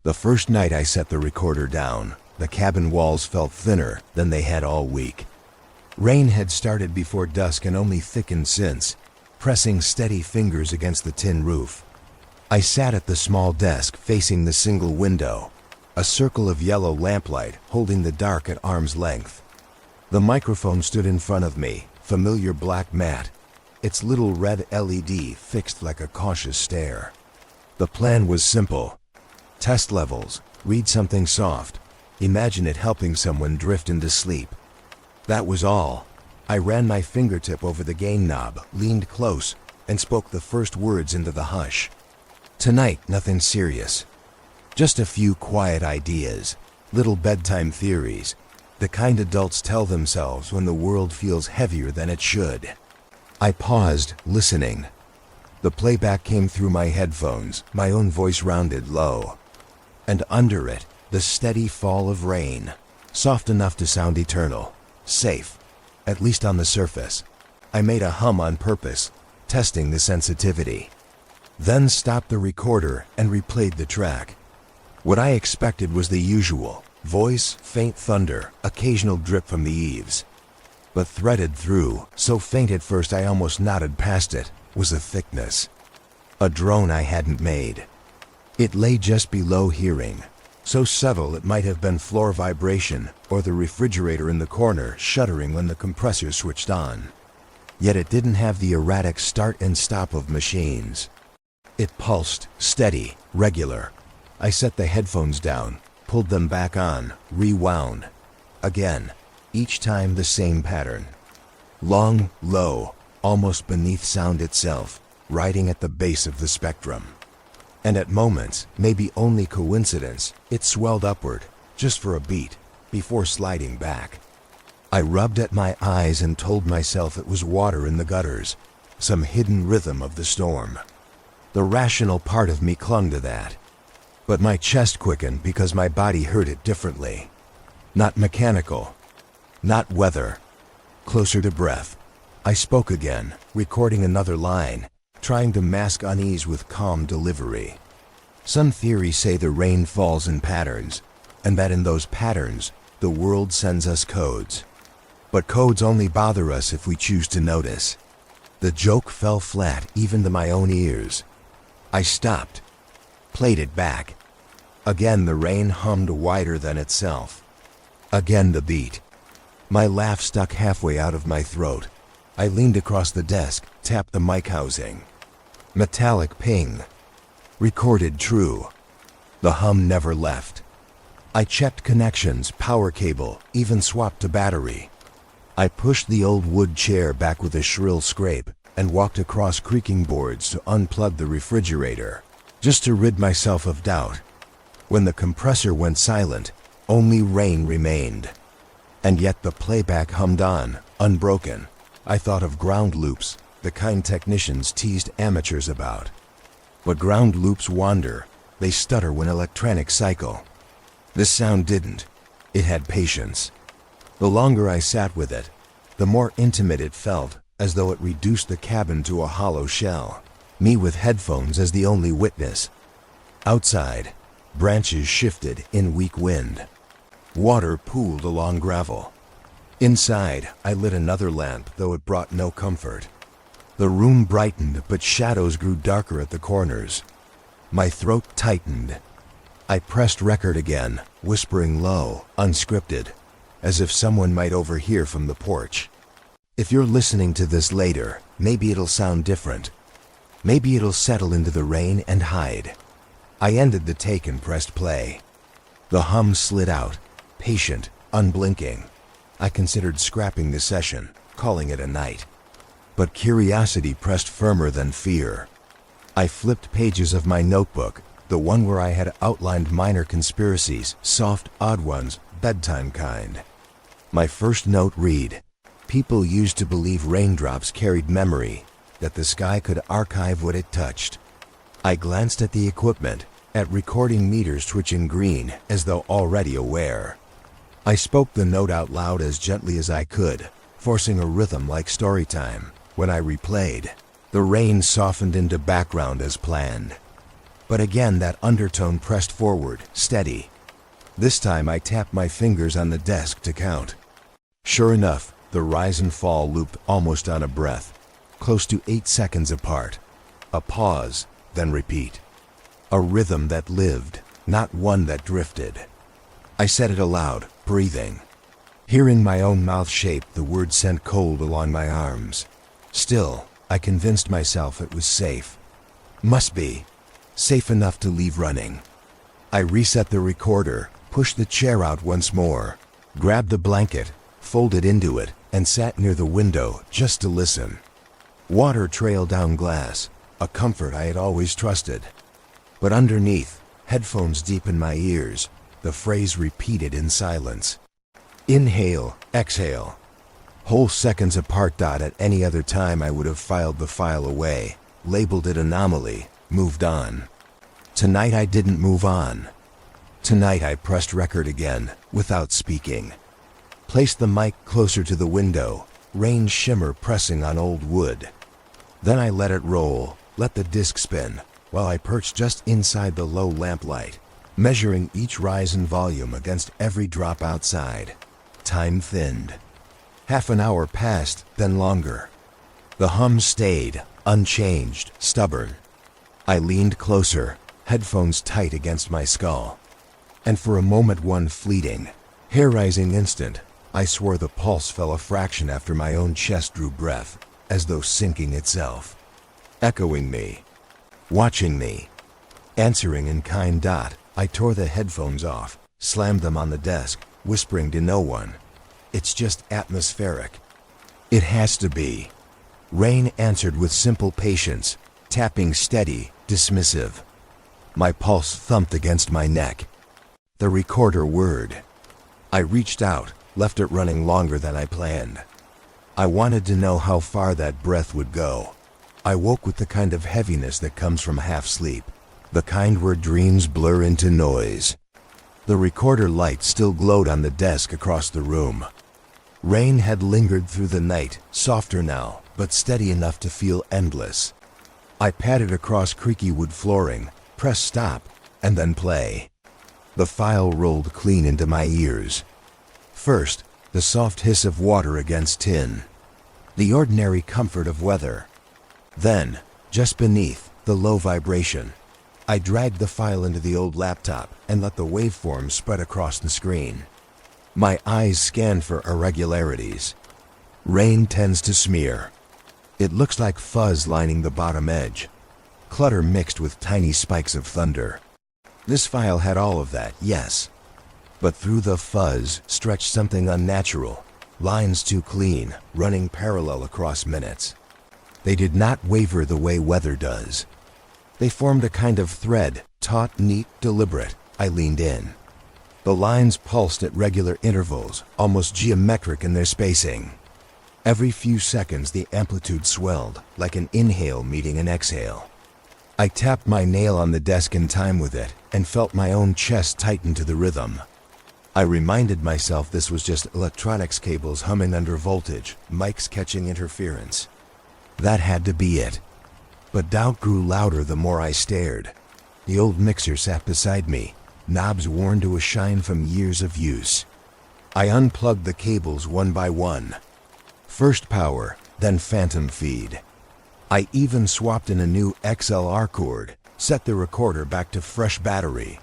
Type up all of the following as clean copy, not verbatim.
The first night I set the recorder down, the cabin walls felt thinner than they had all week. Rain had started before dusk and only thickened since, pressing steady fingers against the tin roof. I sat at the small desk facing the single window, a circle of yellow lamplight holding the dark at arm's length. The microphone stood in front of me, familiar black mat, its little red LED fixed like a cautious stare. The plan was simple. Test levels, read something soft, imagine it helping someone drift into sleep. That was all. I ran my fingertip over the gain knob, leaned close, and spoke the first words into the hush. Tonight, nothing serious. Just a few quiet ideas, little bedtime theories, the kind adults tell themselves when the world feels heavier than it should. I paused, listening. The playback came through my headphones, my own voice rounded low. And under it, the steady fall of rain, soft enough to sound eternal, safe, at least on the surface. I made a hum on purpose, testing the sensitivity. Then stopped the recorder and replayed the track. What I expected was the usual, voice, faint thunder, occasional drip from the eaves. But threaded through, so faint at first I almost nodded past it, was a thickness. A drone I hadn't made. It lay just below hearing, so subtle it might have been floor vibration or the refrigerator in the corner shuddering when the compressor switched on. Yet it didn't have the erratic start and stop of machines. It pulsed, steady, regular. I set the headphones down, pulled them back on, rewound. Again, each time the same pattern. Long, low, almost beneath sound itself, riding at the base of the spectrum. And at moments, maybe only coincidence, it swelled upward, just for a beat, before sliding back. I rubbed at my eyes and told myself it was water in the gutters, some hidden rhythm of the storm. The rational part of me clung to that. But my chest quickened because my body heard it differently. Not mechanical. Not weather. Closer to breath. I spoke again, recording another line, trying to mask unease with calm delivery. Some theories say the rain falls in patterns, and that in those patterns, the world sends us codes. But codes only bother us if we choose to notice. The joke fell flat even to my own ears. I stopped, played it back. Again the rain hummed wider than itself. Again the beat. My laugh stuck halfway out of my throat. I leaned across the desk, tapped the mic housing. Metallic ping. Recorded true. The hum never left. I checked connections, power cable, even swapped to battery. I pushed the old wood chair back with a shrill scrape and walked across creaking boards to unplug the refrigerator, just to rid myself of doubt. When the compressor went silent, only rain remained. And yet the playback hummed on, unbroken. I thought of ground loops, the kind technicians teased amateurs about. But ground loops wander, they stutter when electronics cycle. This sound didn't. It had patience. The longer I sat with it, the more intimate it felt, as though it reduced the cabin to a hollow shell, me with headphones as the only witness. Outside, branches shifted in weak wind. Water pooled along gravel. Inside, I lit another lamp, though it brought no comfort. The room brightened, but shadows grew darker at the corners. My throat tightened. I pressed record again, whispering low, unscripted, as if someone might overhear from the porch. If you're listening to this later, maybe it'll sound different. Maybe it'll settle into the rain and hide. I ended the take and pressed play. The hum slid out, patient, unblinking. I considered scrapping the session, calling it a night. But curiosity pressed firmer than fear. I flipped pages of my notebook, the one where I had outlined minor conspiracies, soft, odd ones, bedtime kind. My first note read, people used to believe raindrops carried memory, that the sky could archive what it touched. I glanced at the equipment, at recording meters twitching green, as though already aware. I spoke the note out loud as gently as I could, forcing a rhythm like story time. When I replayed, the rain softened into background as planned. But again that undertone pressed forward, steady. This time I tapped my fingers on the desk to count. Sure enough, the rise and fall looped almost on a breath, close to 8 seconds apart. A pause, then repeat. A rhythm that lived, not one that drifted. I said it aloud, breathing. Hearing my own mouth shape, the words sent cold along my arms. Still, I convinced myself it was safe. Must be. Safe enough to leave running. I reset the recorder, pushed the chair out once more, grabbed the blanket, folded into it, and sat near the window just to listen. Water trailed down glass, a comfort I had always trusted. But underneath, headphones deep in my ears, the phrase repeated in silence. Inhale, exhale. Whole seconds apart. At any other time I would have filed the file away, labeled it anomaly, moved on. Tonight I didn't move on. Tonight I pressed record again, without speaking. Placed the mic closer to the window, rain shimmer pressing on old wood. Then I let it roll, let the disc spin, while I perched just inside the low lamplight, measuring each rise in volume against every drop outside. Time thinned. Half an hour passed, then longer. The hum stayed, unchanged, stubborn. I leaned closer, headphones tight against my skull. And for a moment, one fleeting, hair-raising instant, I swore the pulse fell a fraction after my own chest drew breath, as though sinking itself. Echoing me. Watching me. Answering in kind. I tore the headphones off, slammed them on the desk, whispering to no one. It's just atmospheric. It has to be. Rain answered with simple patience, tapping steady, dismissive. My pulse thumped against my neck. The recorder whirred. I reached out, left it running longer than I planned. I wanted to know how far that breath would go. I woke with the kind of heaviness that comes from half sleep, the kind where dreams blur into noise. The recorder light still glowed on the desk across the room. Rain had lingered through the night, softer now, but steady enough to feel endless. I padded across creaky wood flooring, pressed stop, and then play. The file rolled clean into my ears. First, the soft hiss of water against tin. The ordinary comfort of weather. Then, just beneath, the low vibration. I dragged the file into the old laptop and let the waveform spread across the screen. My eyes scanned for irregularities. Rain tends to smear. It looks like fuzz lining the bottom edge. Clutter mixed with tiny spikes of thunder. This file had all of that, yes. But through the fuzz stretched something unnatural. Lines too clean, running parallel across minutes. They did not waver the way weather does. They formed a kind of thread, taut, neat, deliberate. I leaned in. The lines pulsed at regular intervals, almost geometric in their spacing. Every few seconds the amplitude swelled, like an inhale meeting an exhale. I tapped my nail on the desk in time with it, and felt my own chest tighten to the rhythm. I reminded myself this was just electronics cables humming under voltage, mics catching interference. That had to be it. But doubt grew louder the more I stared. The old mixer sat beside me, knobs worn to a shine from years of use. I unplugged the cables one by one. First power, then phantom feed. I even swapped in a new XLR cord, set the recorder back to fresh battery.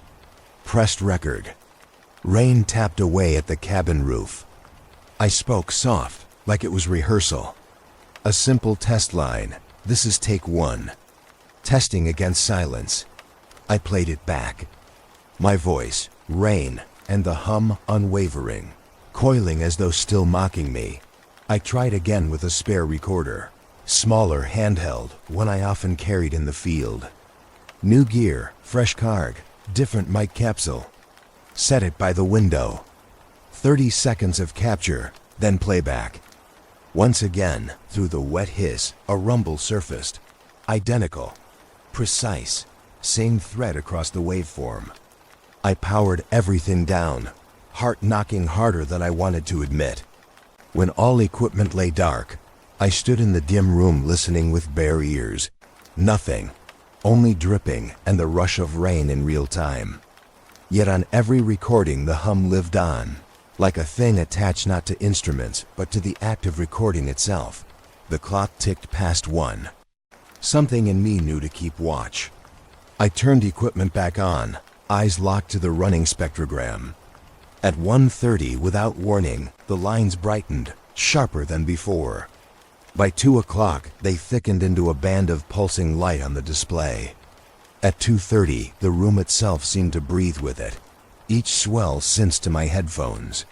Pressed record. Rain tapped away at the cabin roof. I spoke soft, like it was rehearsal. A simple test line. This is take 1. Testing against silence. I played it back. My voice, rain, and the hum unwavering, coiling as though still mocking me. I tried again with a spare recorder. Smaller, handheld, one I often carried in the field. New gear, fresh card, different mic capsule. Set it by the window. 30 seconds of capture, then playback. Once again, through the wet hiss, a rumble surfaced. Identical. Precise. Same thread across the waveform. I powered everything down, heart knocking harder than I wanted to admit. When all equipment lay dark, I stood in the dim room listening with bare ears. Nothing. only dripping and the rush of rain in real time. Yet on every recording the hum lived on, like a thing attached not to instruments but to the act of recording itself. The clock ticked past 1. Something in me knew to keep watch. I turned equipment back on, eyes locked to the running spectrogram. At 1:30, without warning, the lines brightened, sharper than before. By 2 o'clock, they thickened into a band of pulsing light on the display. At 2:30, the room itself seemed to breathe with it. Each swell sensed to my headphones.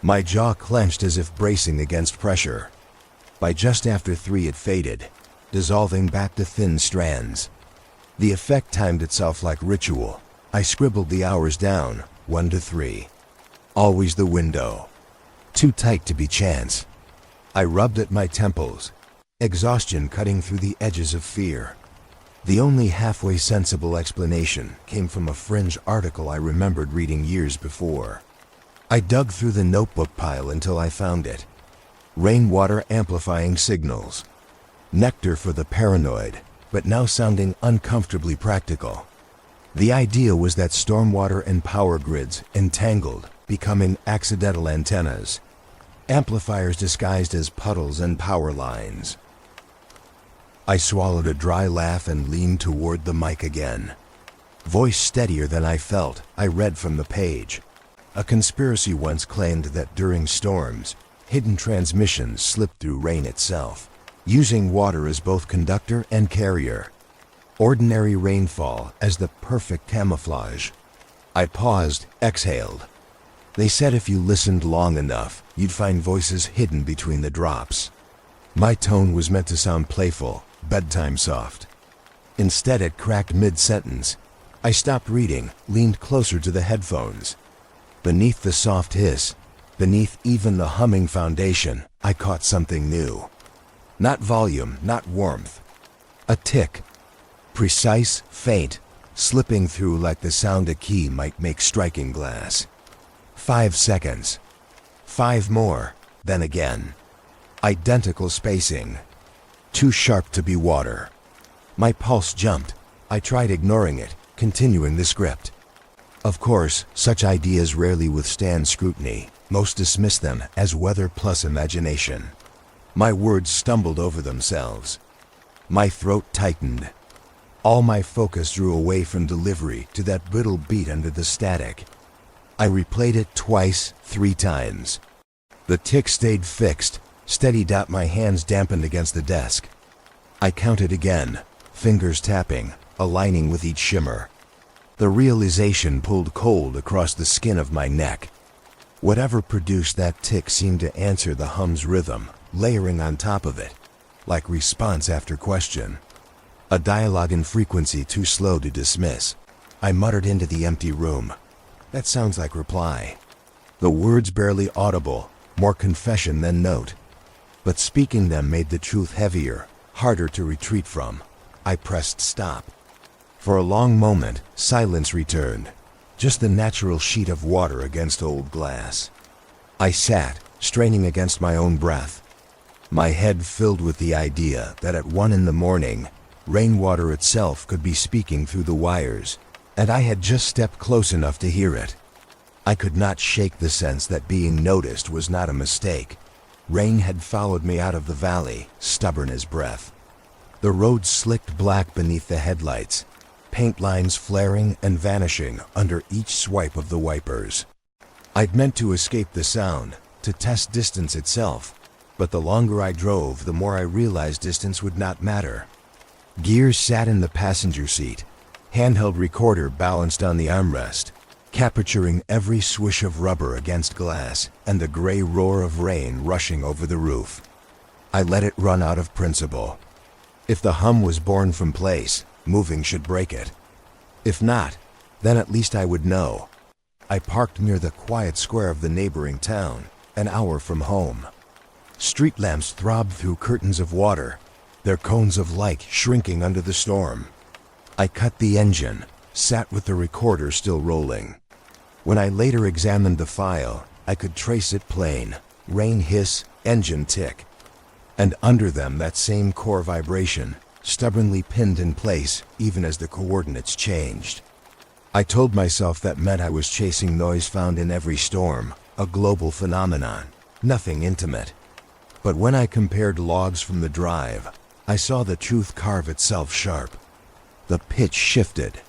My jaw clenched as if bracing against pressure. By just after 3 it faded, dissolving back to thin strands. The effect timed itself like ritual. I scribbled the hours down, 1 to 3. Always the window. Too tight to be chance. I rubbed at my temples, exhaustion cutting through the edges of fear. The only halfway sensible explanation came from a fringe article I remembered reading years before. I dug through the notebook pile until I found it. Rainwater amplifying signals. Nectar for the paranoid, but now sounding uncomfortably practical. The idea was that stormwater and power grids entangled, becoming accidental antennas. Amplifiers disguised as puddles and power lines. I swallowed a dry laugh and leaned toward the mic again. Voice steadier than I felt, I read from the page. A conspiracy once claimed that during storms, hidden transmissions slipped through rain itself, using water as both conductor and carrier. Ordinary rainfall as the perfect camouflage. I paused, exhaled. They said if you listened long enough, you'd find voices hidden between the drops. My tone was meant to sound playful, bedtime soft. Instead, it cracked mid-sentence. I stopped reading, leaned closer to the headphones. Beneath the soft hiss, beneath even the humming foundation, I caught something new. Not volume, not warmth. A tick. Precise, faint, slipping through like the sound a key might make striking glass. 5 seconds. 5 more, then again. Identical spacing. Too sharp to be water. My pulse jumped. I tried ignoring it, continuing the script. Of course, such ideas rarely withstand scrutiny. Most dismiss them as weather plus imagination. My words stumbled over themselves. My throat tightened. All my focus drew away from delivery to that brittle beat under the static. I replayed it twice, 3 times. The tick stayed fixed, steady. My hands dampened against the desk. I counted again, fingers tapping, aligning with each shimmer. The realization pulled cold across the skin of my neck. Whatever produced that tick seemed to answer the hum's rhythm, layering on top of it, like response after question. A dialogue in frequency too slow to dismiss. I muttered into the empty room. That sounds like reply. The words barely audible, more confession than note. But speaking them made the truth heavier, harder to retreat from. I pressed stop. For a long moment, silence returned. Just the natural sheet of water against old glass. I sat, straining against my own breath. My head filled with the idea that at 1 in the morning, rainwater itself could be speaking through the wires, and I had just stepped close enough to hear it. I could not shake the sense that being noticed was not a mistake. Rain had followed me out of the valley, stubborn as breath. The road slicked black beneath the headlights, paint lines flaring and vanishing under each swipe of the wipers. I'd meant to escape the sound, to test distance itself, but the longer I drove, the more I realized distance would not matter. Gears sat in the passenger seat, handheld recorder balanced on the armrest, capturing every swish of rubber against glass and the gray roar of rain rushing over the roof. I let it run out of principle. If the hum was born from place, moving should break it. If not, then at least I would know. I parked near the quiet square of the neighboring town, an hour from home. Street lamps throbbed through curtains of water, their cones of light shrinking under the storm. I cut the engine, sat with the recorder still rolling. When I later examined the file, I could trace it plain. Rain hiss, engine tick. And under them that same core vibration, stubbornly pinned in place even as the coordinates changed. I told myself that meant I was chasing noise found in every storm, a global phenomenon, nothing intimate. But when I compared logs from the drive, I saw the truth carve itself sharp. The pitch shifted.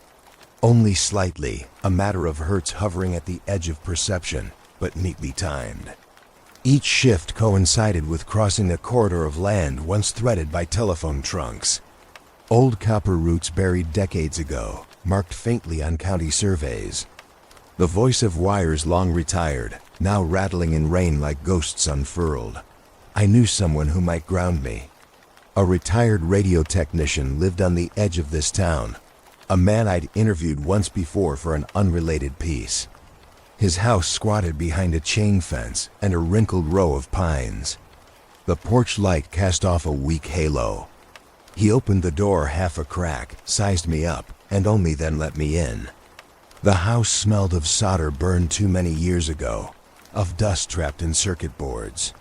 Only slightly, a matter of hertz hovering at the edge of perception, but neatly timed. Each shift coincided with crossing a corridor of land once threaded by telephone trunks. Old copper roots buried decades ago, marked faintly on county surveys. The voice of wires long retired, now rattling in rain like ghosts unfurled. I knew someone who might ground me. A retired radio technician lived on the edge of this town, a man I'd interviewed once before for an unrelated piece. His house squatted behind a chain fence and a wrinkled row of pines. The porch light cast off a weak halo. He opened the door half a crack, sized me up, and only then let me in. The house smelled of solder burned too many years ago, of dust trapped in circuit boards.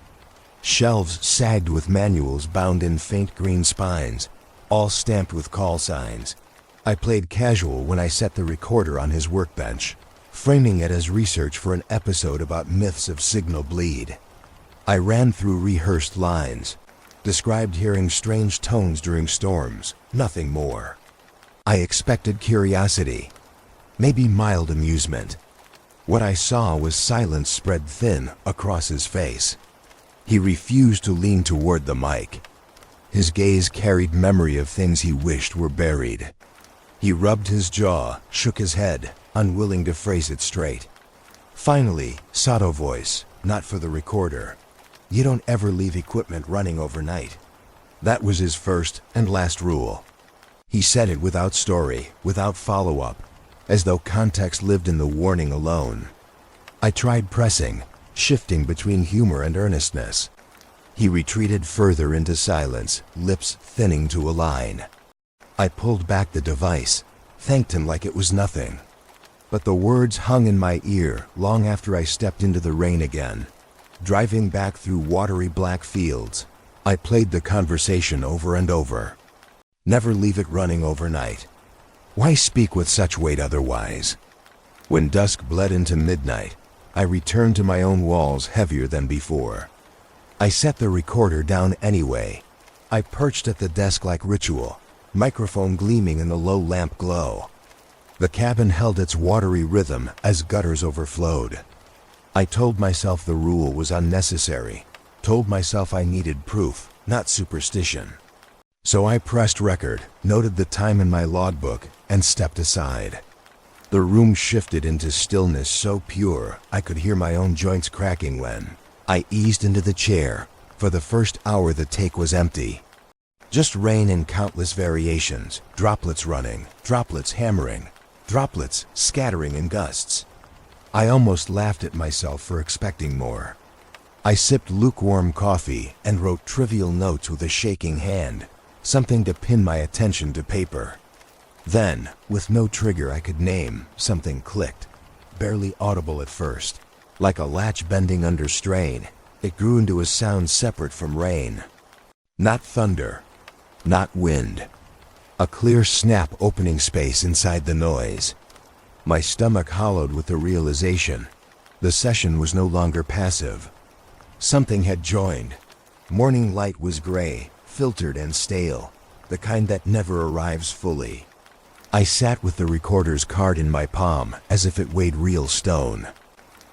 Shelves sagged with manuals bound in faint green spines, all stamped with call signs. I played casual when I set the recorder on his workbench, framing it as research for an episode about myths of signal bleed. I ran through rehearsed lines, described hearing strange tones during storms, nothing more. I expected curiosity, maybe mild amusement. What I saw was silence spread thin across his face. He refused to lean toward the mic. His gaze carried memory of things he wished were buried. He rubbed his jaw, shook his head, unwilling to phrase it straight. Finally, Sato voice, not for the recorder. You don't ever leave equipment running overnight. That was his first and last rule. He said it without story, without follow-up, as though context lived in the warning alone. I tried pressing, shifting between humor and earnestness. He retreated further into silence, lips thinning to a line. I pulled back the device, thanked him like it was nothing. But the words hung in my ear long after I stepped into the rain again. Driving back through watery black fields, I played the conversation over and over. Never leave it running overnight. Why speak with such weight otherwise? When dusk bled into midnight, I returned to my own walls heavier than before. I set the recorder down anyway. I perched at the desk like ritual, microphone gleaming in the low lamp glow. The cabin held its watery rhythm as gutters overflowed. I told myself the rule was unnecessary, told myself I needed proof, not superstition. So I pressed record, noted the time in my logbook, and stepped aside. The room shifted into stillness so pure I could hear my own joints cracking when I eased into the chair. For the first hour the take was empty. Just rain in countless variations, droplets running, droplets hammering, droplets scattering in gusts. I almost laughed at myself for expecting more. I sipped lukewarm coffee and wrote trivial notes with a shaking hand, something to pin my attention to paper. Then, with no trigger I could name, something clicked, barely audible at first. Like a latch bending under strain, it grew into a sound separate from rain. Not thunder, not wind. A clear snap opening space inside the noise. My stomach hollowed with the realization. The session was no longer passive. Something had joined. Morning light was gray, filtered and stale, the kind that never arrives fully. I sat with the recorder's card in my palm as if it weighed real stone.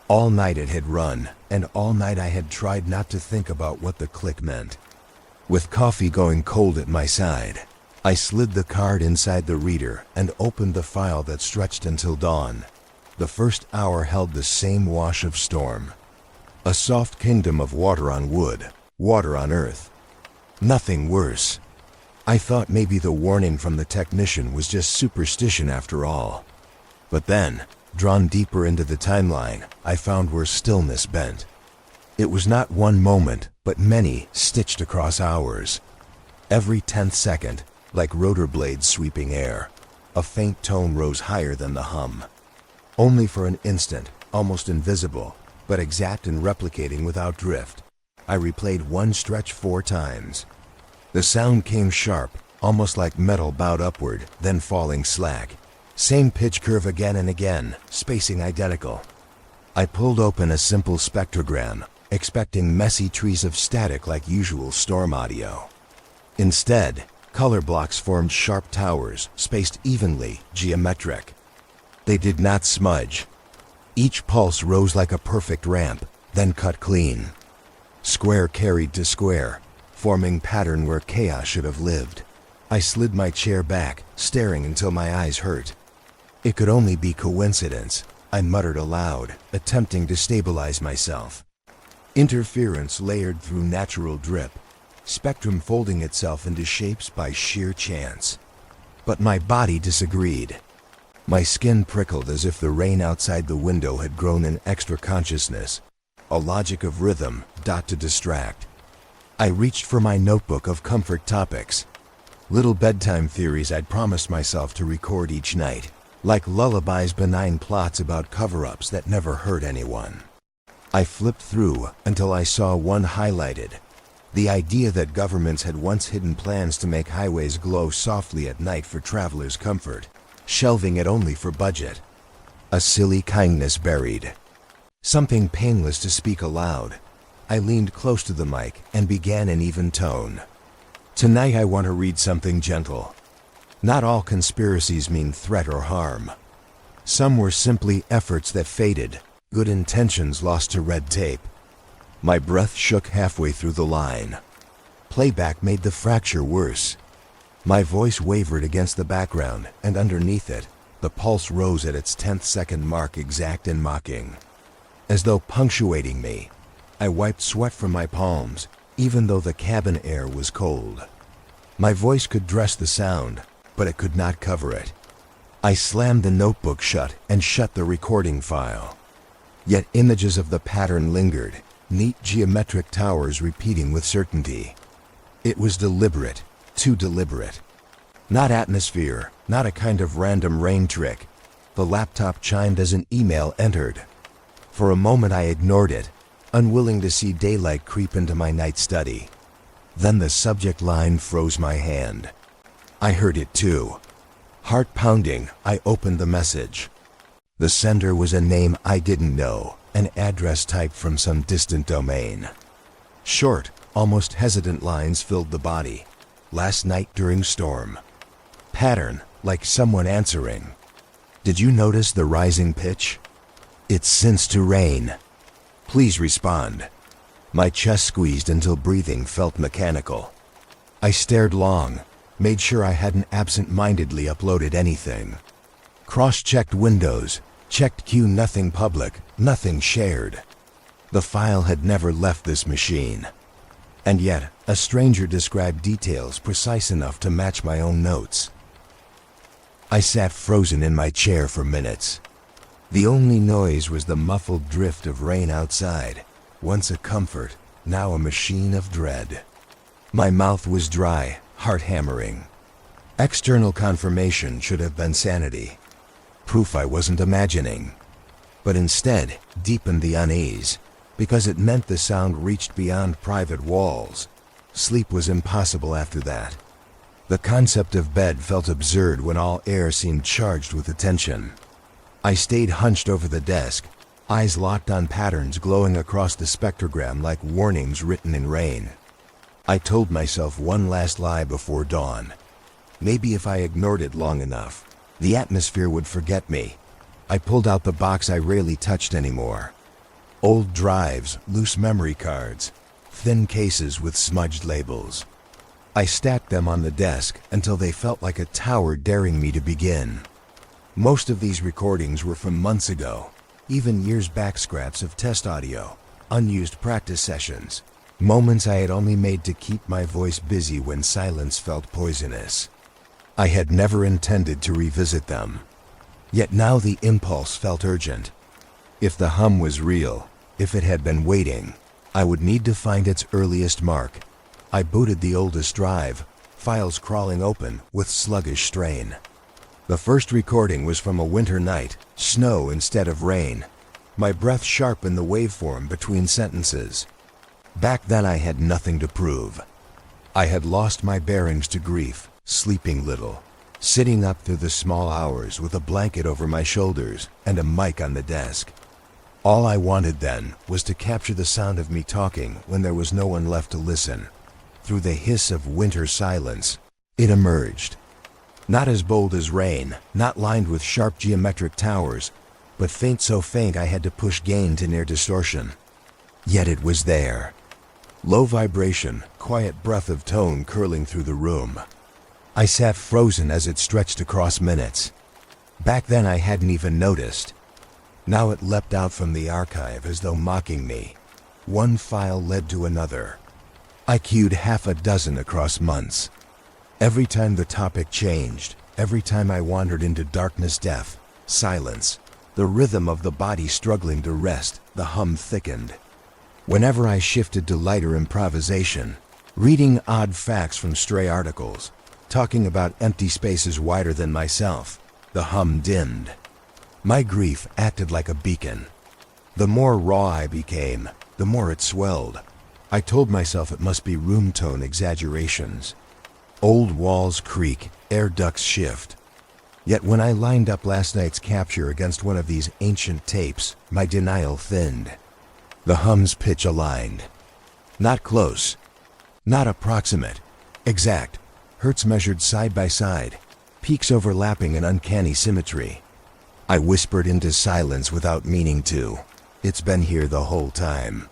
All night it had run, and all night I had tried not to think about what the click meant. With coffee going cold at my side, I slid the card inside the reader and opened the file that stretched until dawn. The first hour held the same wash of storm. A soft kingdom of water on wood, water on earth. Nothing worse. I thought maybe the warning from the technician was just superstition after all. But then, drawn deeper into the timeline, I found where stillness bent. It was not one moment, but many stitched across hours. Every 10th second, like rotor blades sweeping air, a faint tone rose higher than the hum. Only for an instant, almost invisible, but exact and replicating without drift, I replayed one stretch 4 times. The sound came sharp, almost like metal bowed upward, then falling slack. Same pitch curve again and again, spacing identical. I pulled open a simple spectrogram, expecting messy trees of static like usual storm audio. Instead, color blocks formed sharp towers, spaced evenly, geometric. They did not smudge. Each pulse rose like a perfect ramp, then cut clean. Square carried to square, forming pattern where chaos should have lived. I slid my chair back, staring until my eyes hurt. It could only be coincidence, I muttered aloud, attempting to stabilize myself. Interference layered through natural drip, spectrum folding itself into shapes by sheer chance. But my body disagreed. My skin prickled as if the rain outside the window had grown an extra consciousness, a logic of rhythm, to distract. I reached for my notebook of comfort topics, little bedtime theories I'd promised myself to record each night, like lullabies, benign plots about cover-ups that never hurt anyone. I flipped through until I saw one highlighted, the idea that governments had once hidden plans to make highways glow softly at night for travelers' comfort, shelving it only for budget. A silly kindness buried. Something painless to speak aloud. I leaned close to the mic and began an even tone. Tonight I want to read something gentle. Not all conspiracies mean threat or harm. Some were simply efforts that faded, good intentions lost to red tape. My breath shook halfway through the line. Playback made the fracture worse. My voice wavered against the background, and underneath it, the pulse rose at its 10th second mark, exact and mocking. As though punctuating me, I wiped sweat from my palms, even though the cabin air was cold. My voice could dress the sound, but it could not cover it. I slammed the notebook shut and shut the recording file. Yet images of the pattern lingered, neat geometric towers repeating with certainty. It was deliberate, too deliberate. Not atmosphere, not a kind of random rain trick. The laptop chimed as an email entered. For a moment I ignored it, unwilling to see daylight creep into my night study. Then the subject line froze my hand. I heard it too. Heart pounding, I opened the message. The sender was a name I didn't know, an address typed from some distant domain. Short, almost hesitant lines filled the body. Last night during storm. Pattern, like someone answering. Did you notice the rising pitch? It's since to rain. Please respond. My chest squeezed until breathing felt mechanical. I stared long, made sure I hadn't absent-mindedly uploaded anything. Cross-checked Windows, checked Q, nothing public, nothing shared. The file had never left this machine. And yet, a stranger described details precise enough to match my own notes. I sat frozen in my chair for minutes. The only noise was the muffled drift of rain outside, once a comfort, now a machine of dread. My mouth was dry, heart hammering. External confirmation should have been sanity. Proof I wasn't imagining. But instead, deepened the unease, because it meant the sound reached beyond private walls. Sleep was impossible after that. The concept of bed felt absurd when all air seemed charged with attention. I stayed hunched over the desk, eyes locked on patterns glowing across the spectrogram like warnings written in rain. I told myself one last lie before dawn. Maybe if I ignored it long enough, the atmosphere would forget me. I pulled out the box I rarely touched anymore. Old drives, loose memory cards, thin cases with smudged labels. I stacked them on the desk until they felt like a tower daring me to begin. Most of these recordings were from months ago, even years back, scraps of test audio, unused practice sessions, moments I had only made to keep my voice busy when silence felt poisonous. I had never intended to revisit them. Yet now the impulse felt urgent. If the hum was real, if it had been waiting, I would need to find its earliest mark. I booted the oldest drive, files crawling open with sluggish strain. The first recording was from a winter night, snow instead of rain. My breath sharpened the waveform between sentences. Back then I had nothing to prove. I had lost my bearings to grief, sleeping little, sitting up through the small hours with a blanket over my shoulders and a mic on the desk. All I wanted then was to capture the sound of me talking when there was no one left to listen. Through the hiss of winter silence, it emerged. Not as bold as rain, not lined with sharp geometric towers, but faint, so faint I had to push gain to near distortion. Yet it was there. Low vibration, quiet breath of tone curling through the room. I sat frozen as it stretched across minutes. Back then I hadn't even noticed. Now it leapt out from the archive as though mocking me. One file led to another. I queued half a dozen across months. Every time the topic changed, every time I wandered into darkness, death, silence, the rhythm of the body struggling to rest, the hum thickened. Whenever I shifted to lighter improvisation, reading odd facts from stray articles, talking about empty spaces wider than myself, the hum dimmed. My grief acted like a beacon. The more raw I became, the more it swelled. I told myself it must be room tone exaggerations. Old walls creak, air ducts shift. Yet when I lined up last night's capture against one of these ancient tapes, my denial thinned. The hum's pitch aligned. Not close. Not approximate. Exact. Hertz measured side by side. Peaks overlapping in uncanny symmetry. I whispered into silence without meaning to. It's been here the whole time.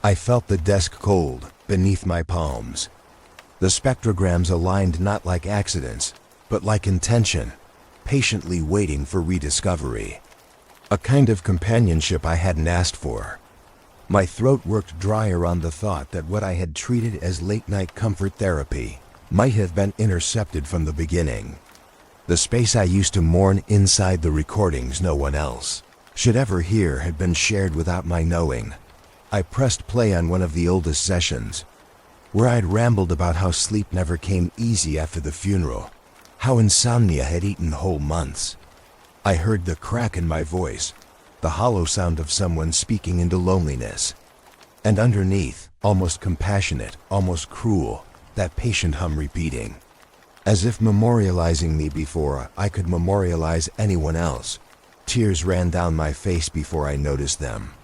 I felt the desk cold, beneath my palms. The spectrograms aligned not like accidents, but like intention, patiently waiting for rediscovery. A kind of companionship I hadn't asked for. My throat worked drier on the thought that what I had treated as late-night comfort therapy might have been intercepted from the beginning. The space I used to mourn inside the recordings no one else should ever hear had been shared without my knowing. I pressed play on one of the oldest sessions, where I'd rambled about how sleep never came easy after the funeral, how insomnia had eaten whole months. I heard the crack in my voice, the hollow sound of someone speaking into loneliness. And underneath, almost compassionate, almost cruel, that patient hum repeating. As if memorializing me before I could memorialize anyone else. Tears ran down my face before I noticed them.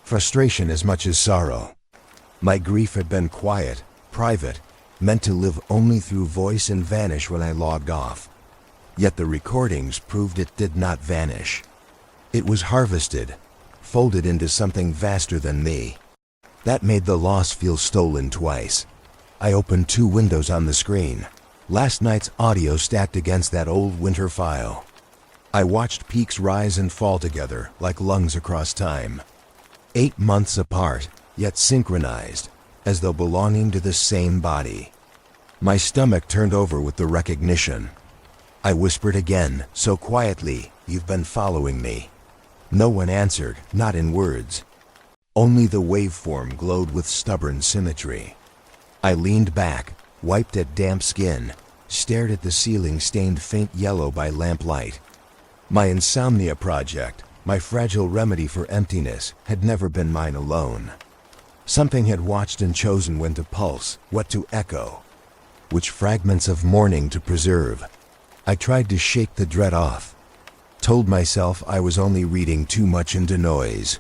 Frustration as much as sorrow. My grief had been quiet, private, meant to live only through voice and vanish when I logged off. Yet the recordings proved it did not vanish. It was harvested, folded into something vaster than me. That made the loss feel stolen twice. I opened 2 windows on the screen. Last night's audio stacked against that old winter file. I watched peaks rise and fall together like lungs across time. 8 months apart, yet synchronized, as though belonging to the same body. My stomach turned over with the recognition. I whispered again, so quietly, "You've been following me." No one answered, not in words. Only the waveform glowed with stubborn symmetry. I leaned back, wiped at damp skin, stared at the ceiling stained faint yellow by lamplight. My insomnia project, my fragile remedy for emptiness, had never been mine alone. Something had watched and chosen when to pulse, what to echo, which fragments of mourning to preserve. I tried to shake the dread off, told myself I was only reading too much into noise,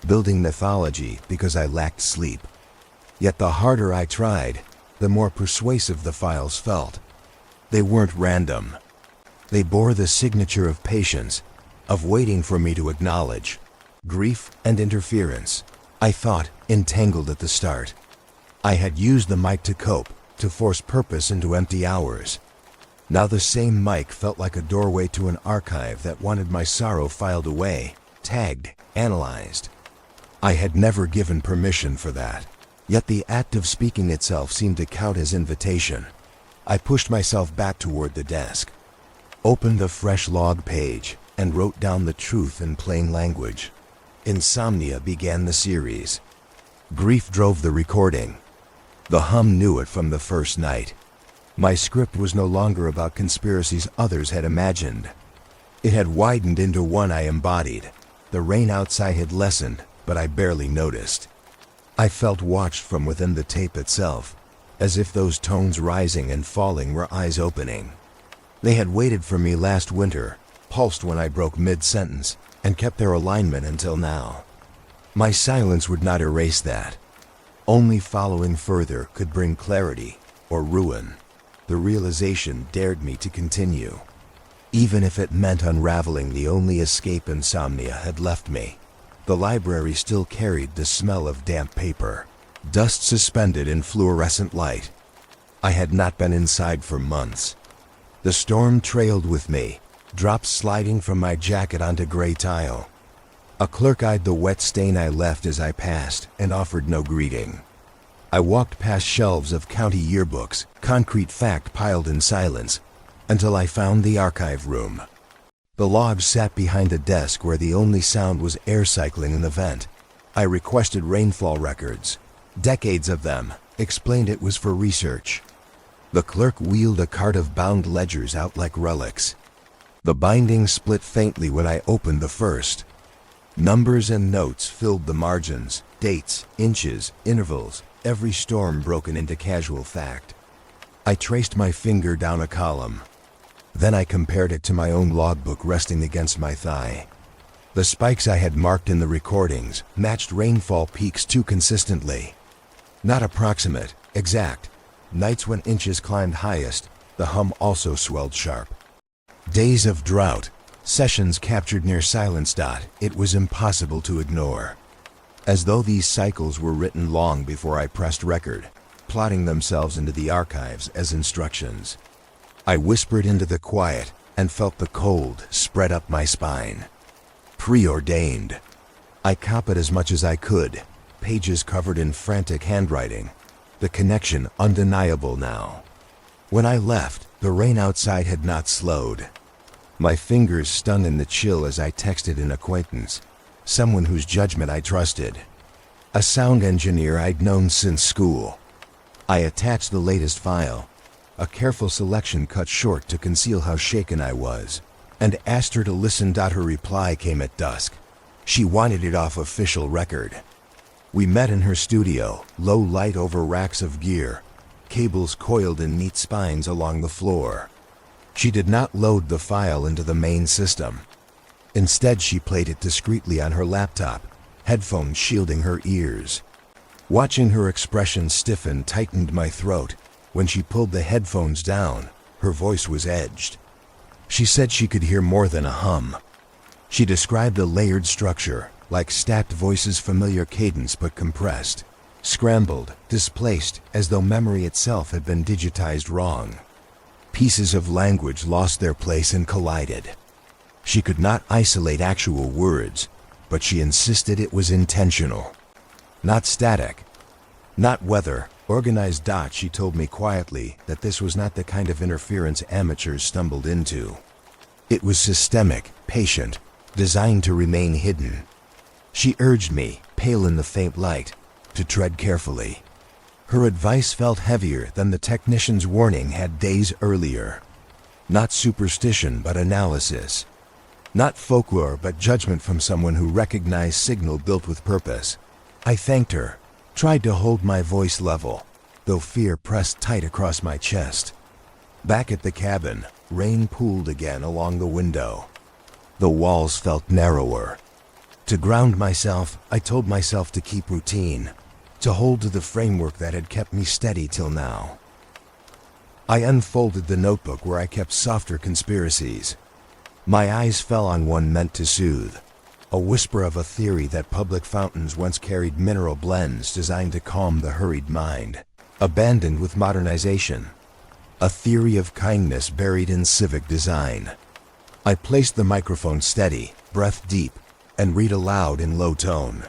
building mythology because I lacked sleep. Yet the harder I tried, the more persuasive the files felt. They weren't random. They bore the signature of patience, of waiting for me to acknowledge. Grief and interference, I thought, entangled at the start. I had used the mic to cope, to force purpose into empty hours. Now the same mic felt like a doorway to an archive that wanted my sorrow filed away, tagged, analyzed. I had never given permission for that. Yet the act of speaking itself seemed to count as invitation. I pushed myself back toward the desk, opened a fresh log page, and wrote down the truth in plain language. Insomnia began the series. Grief drove the recording. The hum knew it from the first night. My script was no longer about conspiracies others had imagined. It had widened into one I embodied. The rain outside had lessened, but I barely noticed. I felt watched from within the tape itself, as if those tones rising and falling were eyes opening. They had waited for me last winter, pulsed when I broke mid-sentence, and kept their alignment until now. My silence would not erase that. Only following further could bring clarity or ruin. The realization dared me to continue, even if it meant unraveling the only escape insomnia had left me. The library still carried the smell of damp paper, dust suspended in fluorescent light. I had not been inside for months. The storm trailed with me, drops sliding from my jacket onto gray tile. A clerk eyed the wet stain I left as I passed and offered no greeting. I walked past shelves of county yearbooks, concrete fact piled in silence, until I found the archive room. The logs sat behind a desk where the only sound was air cycling in the vent. I requested rainfall records. Decades of them. Explained it was for research. The clerk wheeled a cart of bound ledgers out like relics. The binding split faintly when I opened the first. Numbers and notes filled the margins, dates, inches, intervals, every storm broken into casual fact. I traced my finger down a column. Then I compared it to my own logbook resting against my thigh. The spikes I had marked in the recordings matched rainfall peaks too consistently. Not approximate, exact. Nights when inches climbed highest, the hum also swelled sharp. Days of drought, sessions captured near silence. It was impossible to ignore. As though these cycles were written long before I pressed record, plotting themselves into the archives as instructions. I whispered into the quiet and felt the cold spread up my spine. Preordained. I copied as much as I could, pages covered in frantic handwriting. The connection undeniable now. When I left, the rain outside had not slowed. My fingers stung in the chill as I texted an acquaintance, someone whose judgment I trusted. A sound engineer I'd known since school. I attached the latest file, a careful selection cut short to conceal how shaken I was, and asked her to listen. Her reply came at dusk. She wanted it off official record. We met in her studio, low light over racks of gear, cables coiled in neat spines along the floor. She did not load the file into the main system. Instead, she played it discreetly on her laptop, headphones shielding her ears. Watching her expression stiffen tightened my throat. When she pulled the headphones down, her voice was edged. She said she could hear more than a hum. She described a layered structure, like stacked voices, familiar cadence but compressed, scrambled, displaced, as though memory itself had been digitized wrong. Pieces of language lost their place and collided. She could not isolate actual words, but she insisted it was intentional. Not static. Not weather, organized. She told me quietly that this was not the kind of interference amateurs stumbled into. It was systemic, patient, designed to remain hidden. She urged me, pale in the faint light, to tread carefully. Her advice felt heavier than the technician's warning had days earlier. Not superstition, but analysis. Not folklore, but judgment from someone who recognized signal built with purpose. I thanked her, tried to hold my voice level, though fear pressed tight across my chest. Back at the cabin, rain pooled again along the window. The walls felt narrower. To ground myself, I told myself to keep routine, to hold to the framework that had kept me steady till now. I unfolded the notebook where I kept softer conspiracies. My eyes fell on one meant to soothe, a whisper of a theory that public fountains once carried mineral blends designed to calm the hurried mind, abandoned with modernization. A theory of kindness buried in civic design. I placed the microphone steady, breath deep, and read aloud in low tone.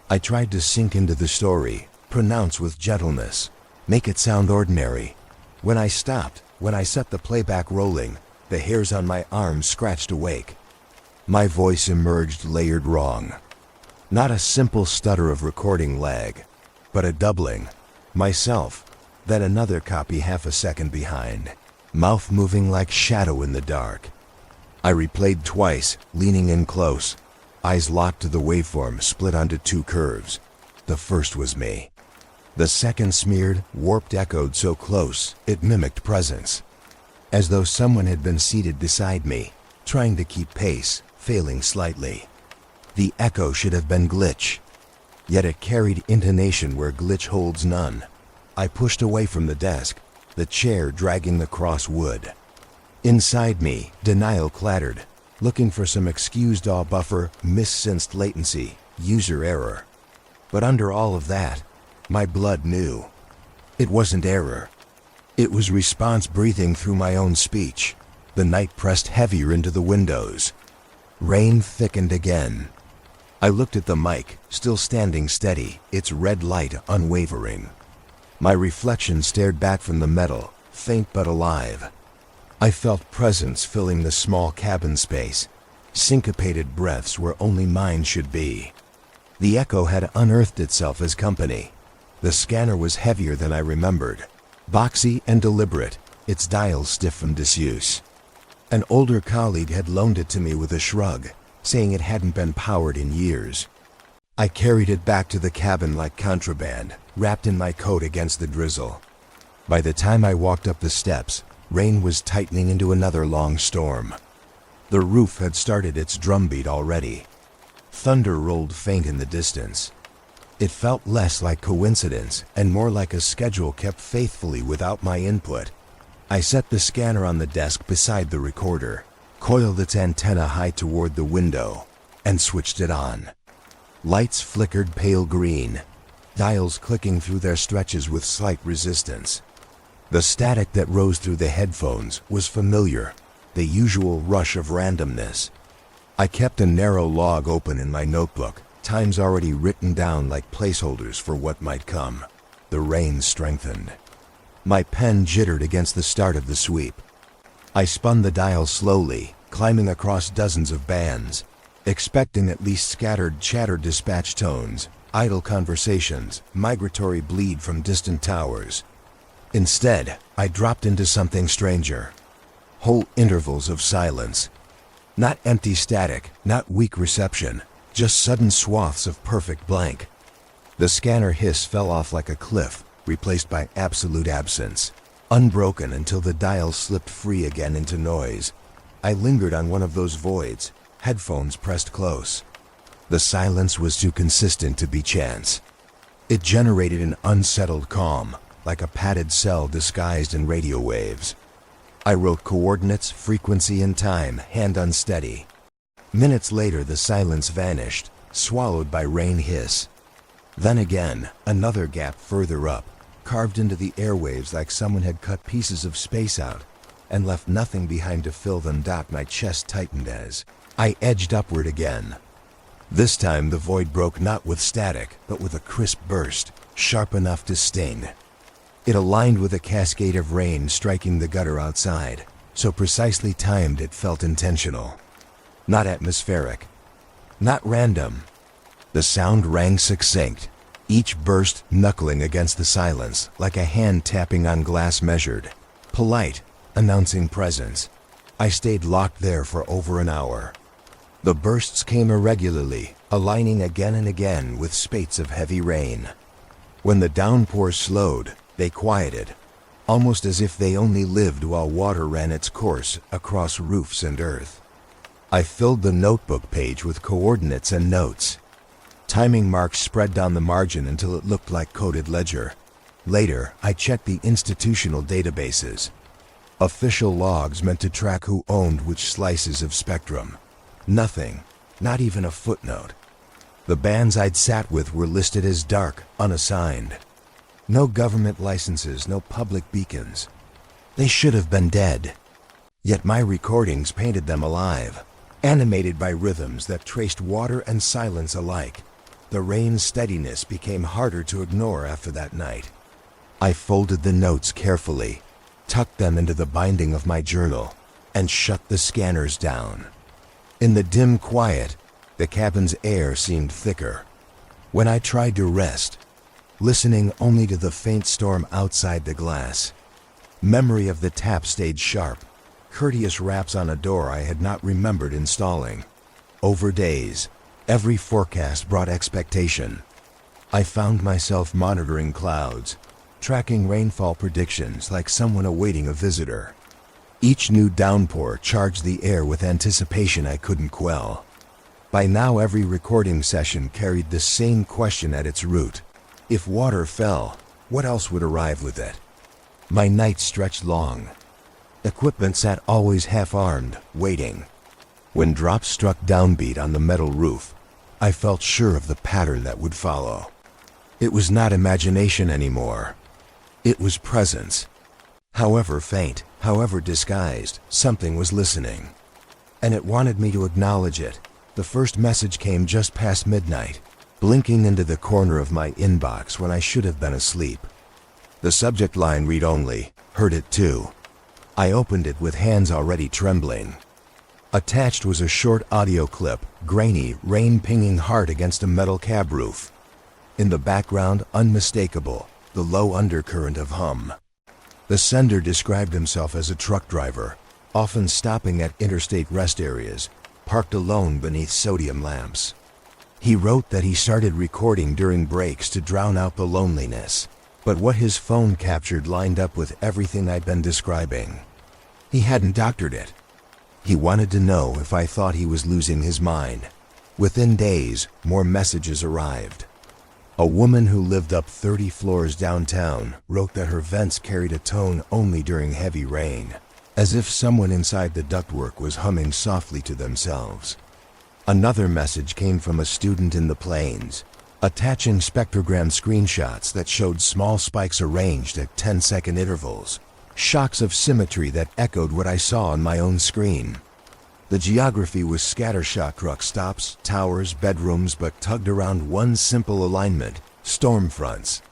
I tried to sink into the story, pronounce with gentleness, make it sound ordinary. When I stopped, when I set the playback rolling, the hairs on my arms scratched awake. My voice emerged layered wrong. Not a simple stutter of recording lag, but a doubling. Myself, then another copy half a second behind, mouth moving like shadow in the dark. I replayed twice, leaning in close, eyes locked to the waveform split onto two curves. The first was me. The second smeared, warped echoed so close, it mimicked presence. As though someone had been seated beside me, trying to keep pace, failing slightly. The echo should have been glitch, yet it carried intonation where glitch holds none. I pushed away from the desk, the chair dragging the cross wood. Inside me, denial clattered, looking for some excuse DAW buffer, mis-sensed latency, user error. But under all of that, my blood knew. It wasn't error. It was response breathing through my own speech. The night pressed heavier into the windows. Rain thickened again. I looked at the mic, still standing steady, its red light unwavering. My reflection stared back from the metal, faint but alive. I felt presence filling the small cabin space, syncopated breaths where only mine should be. The echo had unearthed itself as company. The scanner was heavier than I remembered, boxy and deliberate, its dial stiff from disuse. An older colleague had loaned it to me with a shrug, saying it hadn't been powered in years. I carried it back to the cabin like contraband, wrapped in my coat against the drizzle. By the time I walked up the steps, rain was tightening into another long storm. The roof had started its drumbeat already. Thunder rolled faint in the distance. It felt less like coincidence and more like a schedule kept faithfully without my input. I set the scanner on the desk beside the recorder, coiled its antenna high toward the window, and switched it on. Lights flickered pale green, dials clicking through their stretches with slight resistance. The static that rose through the headphones was familiar, the usual rush of randomness. I kept a narrow log open in my notebook, times already written down like placeholders for what might come. The rain strengthened. My pen jittered against the start of the sweep. I spun the dial slowly, climbing across dozens of bands, expecting at least scattered chatter dispatch tones, idle conversations, migratory bleed from distant towers. Instead, I dropped into something stranger. Whole intervals of silence. Not empty static, not weak reception, just sudden swaths of perfect blank. The scanner hiss fell off like a cliff, replaced by absolute absence, unbroken until the dial slipped free again into noise. I lingered on one of those voids, headphones pressed close. The silence was too consistent to be chance. It generated an unsettled calm, like a padded cell disguised in radio waves. I wrote coordinates, frequency, and time, hand unsteady. Minutes later, the silence vanished, swallowed by rain hiss. Then again, another gap further up, carved into the airwaves like someone had cut pieces of space out and left nothing behind to fill them. My chest tightened as I edged upward again. This time the void broke not with static, but with a crisp burst, sharp enough to sting. It aligned with a cascade of rain striking the gutter outside, so precisely timed it felt intentional. Not atmospheric. Not random. The sound rang succinct, each burst knuckling against the silence like a hand tapping on glass measured. Polite, announcing presence. I stayed locked there for over an hour. The bursts came irregularly, aligning again and again with spates of heavy rain. When the downpour slowed, they quieted, almost as if they only lived while water ran its course across roofs and earth. I filled the notebook page with coordinates and notes. Timing marks spread down the margin until it looked like coded ledger. Later, I checked the institutional databases. Official logs meant to track who owned which slices of spectrum. Nothing, not even a footnote. The bands I'd sat with were listed as dark, unassigned. No government licenses, no public beacons. They should have been dead. Yet my recordings painted them alive, animated by rhythms that traced water and silence alike. The rain's steadiness became harder to ignore after that night. I folded the notes carefully, tucked them into the binding of my journal, and shut the scanners down. In the dim quiet, the cabin's air seemed thicker. When I tried to rest, listening only to the faint storm outside the glass, memory of the tap stayed sharp, courteous raps on a door I had not remembered installing. Over days, every forecast brought expectation. I found myself monitoring clouds, tracking rainfall predictions like someone awaiting a visitor. Each new downpour charged the air with anticipation I couldn't quell. By now every recording session carried the same question at its root. If water fell, what else would arrive with it? My nights stretched long. Equipment sat always half-armed, waiting. When drops struck downbeat on the metal roof, I felt sure of the pattern that would follow. It was not imagination anymore. It was presence. However faint, however disguised, something was listening. And it wanted me to acknowledge it. The first message came just past midnight, blinking into the corner of my inbox when I should have been asleep. The subject line read only, "Heard it too." I opened it with hands already trembling. Attached was a short audio clip, grainy, rain pinging hard against a metal cab roof. In the background, unmistakable, the low undercurrent of hum. The sender described himself as a truck driver, often stopping at interstate rest areas, parked alone beneath sodium lamps. He wrote that he started recording during breaks to drown out the loneliness, but what his phone captured lined up with everything I'd been describing. He hadn't doctored it. He wanted to know if I thought he was losing his mind. Within days, more messages arrived. A woman who lived up 30 floors downtown wrote that her vents carried a tone only during heavy rain, as if someone inside the ductwork was humming softly to themselves. Another message came from a student in the plains, attaching spectrogram screenshots that showed small spikes arranged at 10-second intervals, shocks of symmetry that echoed what I saw on my own screen. The geography was scattershot truck stops, towers, bedrooms, but tugged around one simple alignment: storm fronts.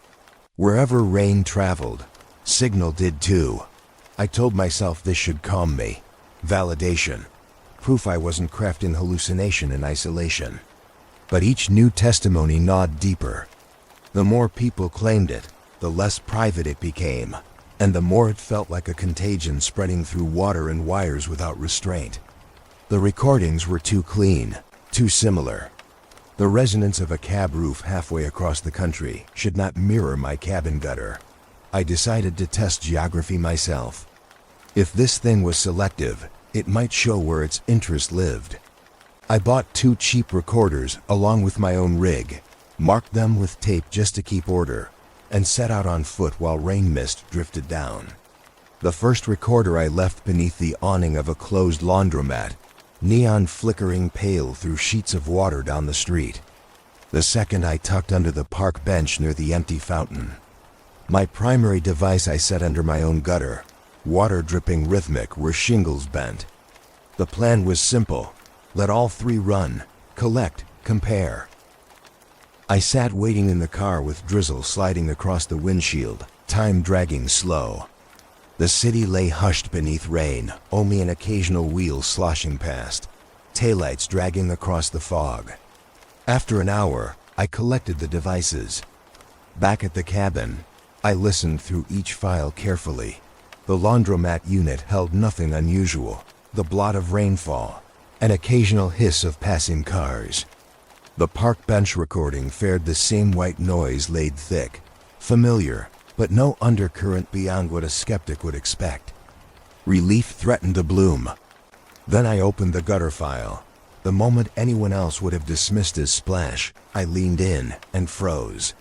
Wherever rain traveled, signal did too. I told myself this should calm me. Validation. Proof I wasn't crafting hallucination in isolation. But each new testimony gnawed deeper. The more people claimed it, the less private it became, and the more it felt like a contagion spreading through water and wires without restraint. The recordings were too clean, too similar. The resonance of a cab roof halfway across the country should not mirror my cabin gutter. I decided to test geography myself. If this thing was selective, it might show where its interest lived. I bought 2 cheap recorders along with my own rig, marked them with tape just to keep order, and set out on foot while rain mist drifted down. The first recorder I left beneath the awning of a closed laundromat, neon flickering pale through sheets of water down the street. The second I tucked under the park bench near the empty fountain. My primary device I set under my own gutter, water dripping rhythmic where shingles bent. The plan was simple: let all 3 run, collect, compare. I sat waiting in the car with drizzle sliding across the windshield, time dragging slow. The city lay hushed beneath rain, only an occasional wheel sloshing past, taillights dragging across the fog. After an hour, I collected the devices. Back at the cabin, I listened through each file carefully. The laundromat unit held nothing unusual: the blot of rainfall, an occasional hiss of passing cars. The park bench recording fared the same white noise laid thick, familiar, but no undercurrent beyond what a skeptic would expect. Relief threatened to bloom. Then I opened the gutter file. The moment anyone else would have dismissed as splash, I leaned in and froze.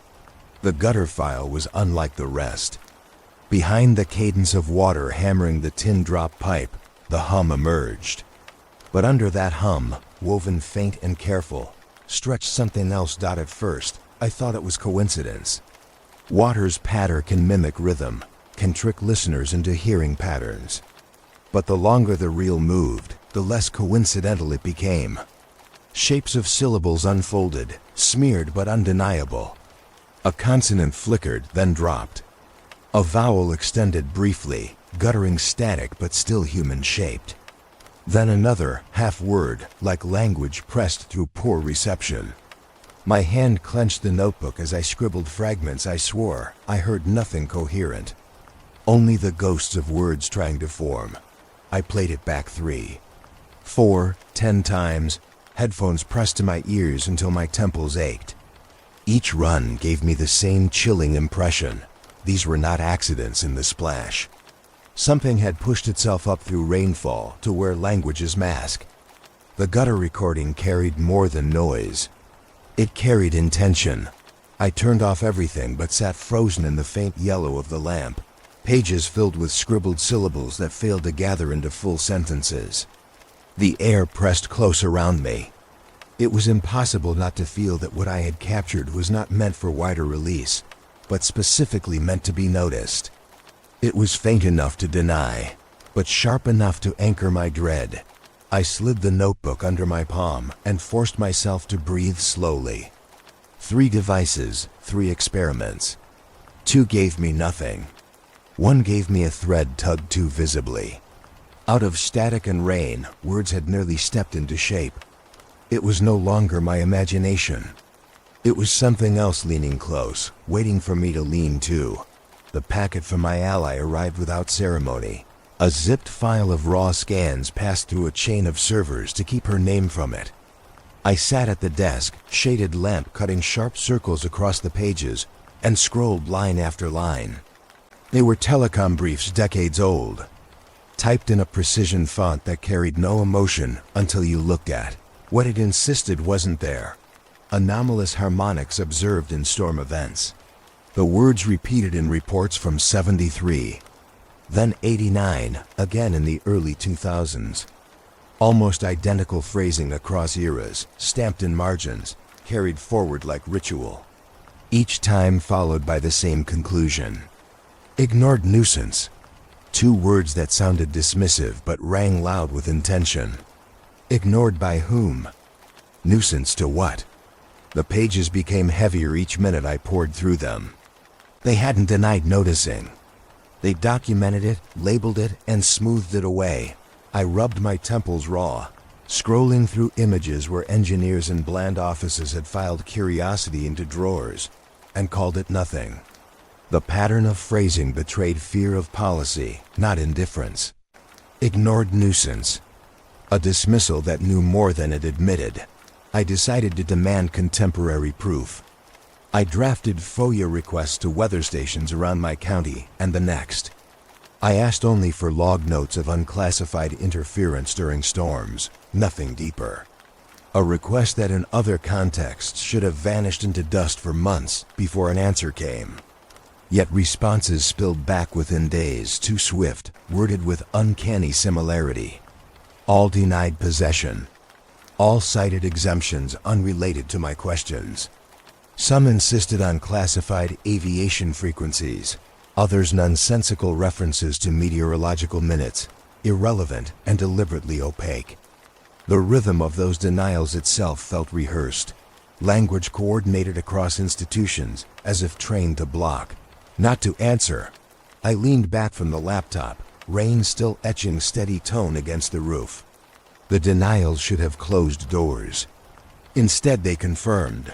The gutter file was unlike the rest. Behind the cadence of water hammering the tin drop pipe, the hum emerged. But under that hum, woven faint and careful, stretched something else. At first, I thought it was coincidence. Water's patter can mimic rhythm, can trick listeners into hearing patterns. But the longer the reel moved, the less coincidental it became. Shapes of syllables unfolded, smeared but undeniable. A consonant flickered, then dropped. A vowel extended briefly, guttering static but still human-shaped. Then another, half-word, like language pressed through poor reception. My hand clenched the notebook as I scribbled fragments. I swore I heard nothing coherent. Only the ghosts of words trying to form. I played it back 3, 4, 10 times, headphones pressed to my ears until my temples ached. Each run gave me the same chilling impression. These were not accidents in the splash. Something had pushed itself up through rainfall to where languages mask. The gutter recording carried more than noise. It carried intention. I turned off everything but sat frozen in the faint yellow of the lamp, pages filled with scribbled syllables that failed to gather into full sentences. The air pressed close around me. It was impossible not to feel that what I had captured was not meant for wider release, but specifically meant to be noticed. It was faint enough to deny, but sharp enough to anchor my dread. I slid the notebook under my palm and forced myself to breathe slowly. 3 devices, 3 experiments. 2 gave me nothing. 1 gave me a thread tugged too visibly. Out of static and rain, words had nearly stepped into shape. It was no longer my imagination. It was something else leaning close, waiting for me to lean too. The packet from my ally arrived without ceremony. A zipped file of raw scans passed through a chain of servers to keep her name from it. I sat at the desk, shaded lamp cutting sharp circles across the pages, and scrolled line after line. They were telecom briefs decades old, typed in a precision font that carried no emotion until you looked at what it insisted wasn't there. Anomalous harmonics observed in storm events. The words repeated in reports from 73, then 89, again in the early 2000s. Almost identical phrasing across eras, stamped in margins, carried forward like ritual. Each time followed by the same conclusion. Ignored nuisance. 2 words that sounded dismissive but rang loud with intention. Ignored by whom? Nuisance to what? The pages became heavier each minute I poured through them. They hadn't denied noticing. They documented it, labeled it, and smoothed it away. I rubbed my temples raw, scrolling through images where engineers in bland offices had filed curiosity into drawers and called it nothing. The pattern of phrasing betrayed fear of policy, not indifference. Ignored nuisance. A dismissal that knew more than it admitted. I decided to demand contemporary proof. I drafted FOIA requests to weather stations around my county and the next. I asked only for log notes of unclassified interference during storms, nothing deeper. A request that in other contexts should have vanished into dust for months before an answer came. Yet responses spilled back within days, too swift, worded with uncanny similarity. All denied possession. All cited exemptions unrelated to my questions. Some insisted on classified aviation frequencies, others nonsensical references to meteorological minutes, irrelevant and deliberately opaque. The rhythm of those denials itself felt rehearsed, language coordinated across institutions as if trained to block, not to answer. I leaned back from the laptop, rain still etching steady tone against the roof. The denials should have closed doors. Instead, they confirmed.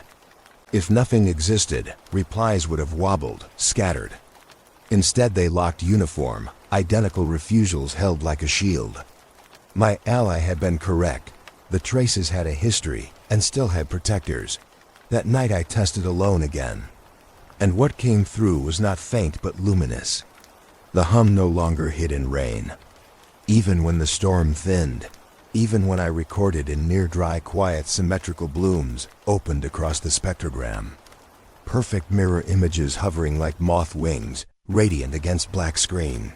If nothing existed, replies would have wobbled, scattered. Instead, they locked uniform, identical refusals held like a shield. My ally had been correct. The traces had a history and still had protectors. That night I tested alone again. And what came through was not faint but luminous. The hum no longer hid in rain. Even when the storm thinned, even when I recorded in near-dry quiet symmetrical blooms opened across the spectrogram. Perfect mirror images hovering like moth wings, radiant against black screen.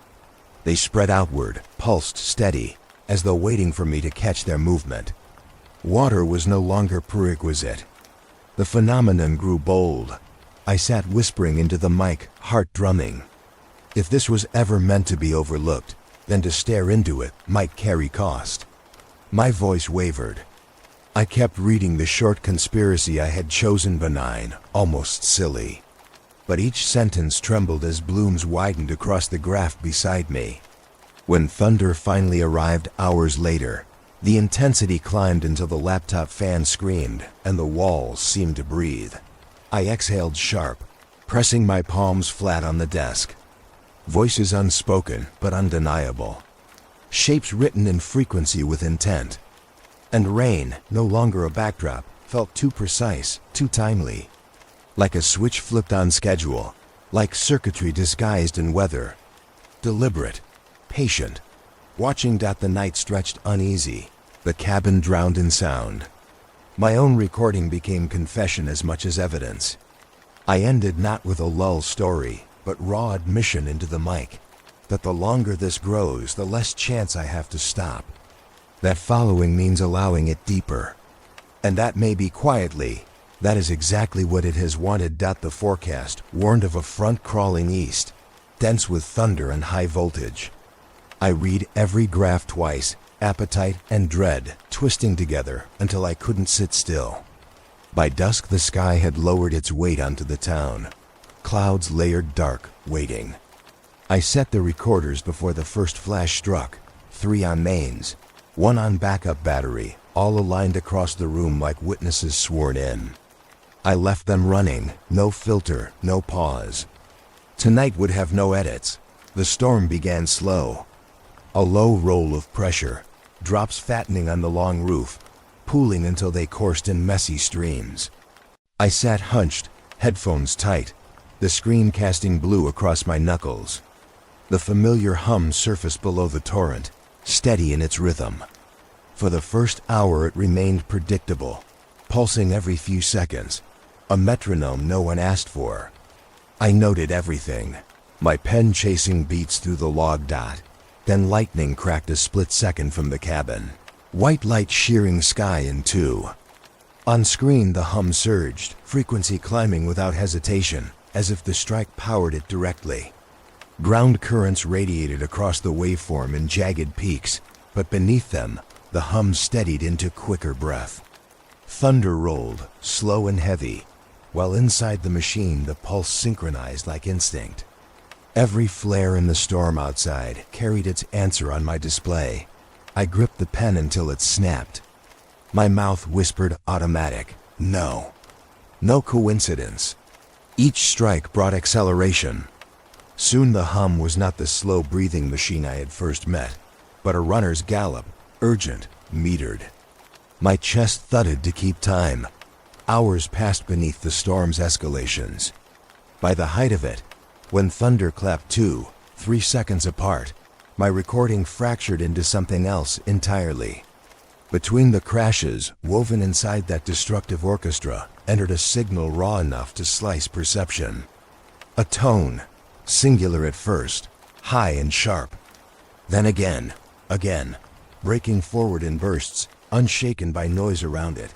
They spread outward, pulsed steady, as though waiting for me to catch their movement. Water was no longer prerequisite. The phenomenon grew bold. I sat whispering into the mic, heart drumming. If this was ever meant to be overlooked, then to stare into it might carry cost. My voice wavered. I kept reading the short conspiracy I had chosen benign, almost silly. But each sentence trembled as blooms widened across the graph beside me. When thunder finally arrived hours later, the intensity climbed until the laptop fan screamed and the walls seemed to breathe. I exhaled sharp, pressing my palms flat on the desk. Voices unspoken but undeniable. Shapes written in frequency with intent. And rain, no longer a backdrop, felt too precise, too timely. Like a switch flipped on schedule, like circuitry disguised in weather. Deliberate, patient, watching. The night stretched uneasy, the cabin drowned in sound. My own recording became confession as much as evidence. I ended not with a lull story, but raw admission into the mic, that the longer this grows, the less chance I have to stop. That following means allowing it deeper. And that may be quietly. That is exactly what it has wanted. The forecast warned of a front crawling east, dense with thunder and high voltage. I read every graph twice, appetite and dread twisting together until I couldn't sit still. By dusk the sky had lowered its weight onto the town. Clouds layered dark, waiting. I set the recorders before the first flash struck, 3 on mains, 1 on backup battery, all aligned across the room like witnesses sworn in. I left them running, no filter, no pause. Tonight would have no edits. The storm began slow. A low roll of pressure, drops fattening on the long roof, pooling until they coursed in messy streams. I sat hunched, headphones tight, the screen casting blue across my knuckles. The familiar hum surfaced below the torrent, steady in its rhythm. For the first hour it remained predictable, pulsing every few seconds, a metronome no one asked for. I noted everything, my pen chasing beats through the log dot. Then lightning cracked a split second from the cabin, white light shearing sky in two. On screen the hum surged, frequency climbing without hesitation, as if the strike powered it directly. Ground currents radiated across the waveform in jagged peaks, but beneath them, the hum steadied into quicker breath. Thunder rolled, slow and heavy, while inside the machine the pulse synchronized like instinct. Every flare in the storm outside carried its answer on my display. I gripped the pen until it snapped. My mouth whispered automatic, no. No coincidence. Each strike brought acceleration. Soon the hum was not the slow-breathing machine I had first met, but a runner's gallop, urgent, metered. My chest thudded to keep time. Hours passed beneath the storm's escalations. By the height of it, when thunder clapped 2, 3 seconds apart, my recording fractured into something else entirely. Between the crashes, woven inside that destructive orchestra, entered a signal raw enough to slice perception. A tone, singular at first, high and sharp. Then again, breaking forward in bursts, unshaken by noise around it.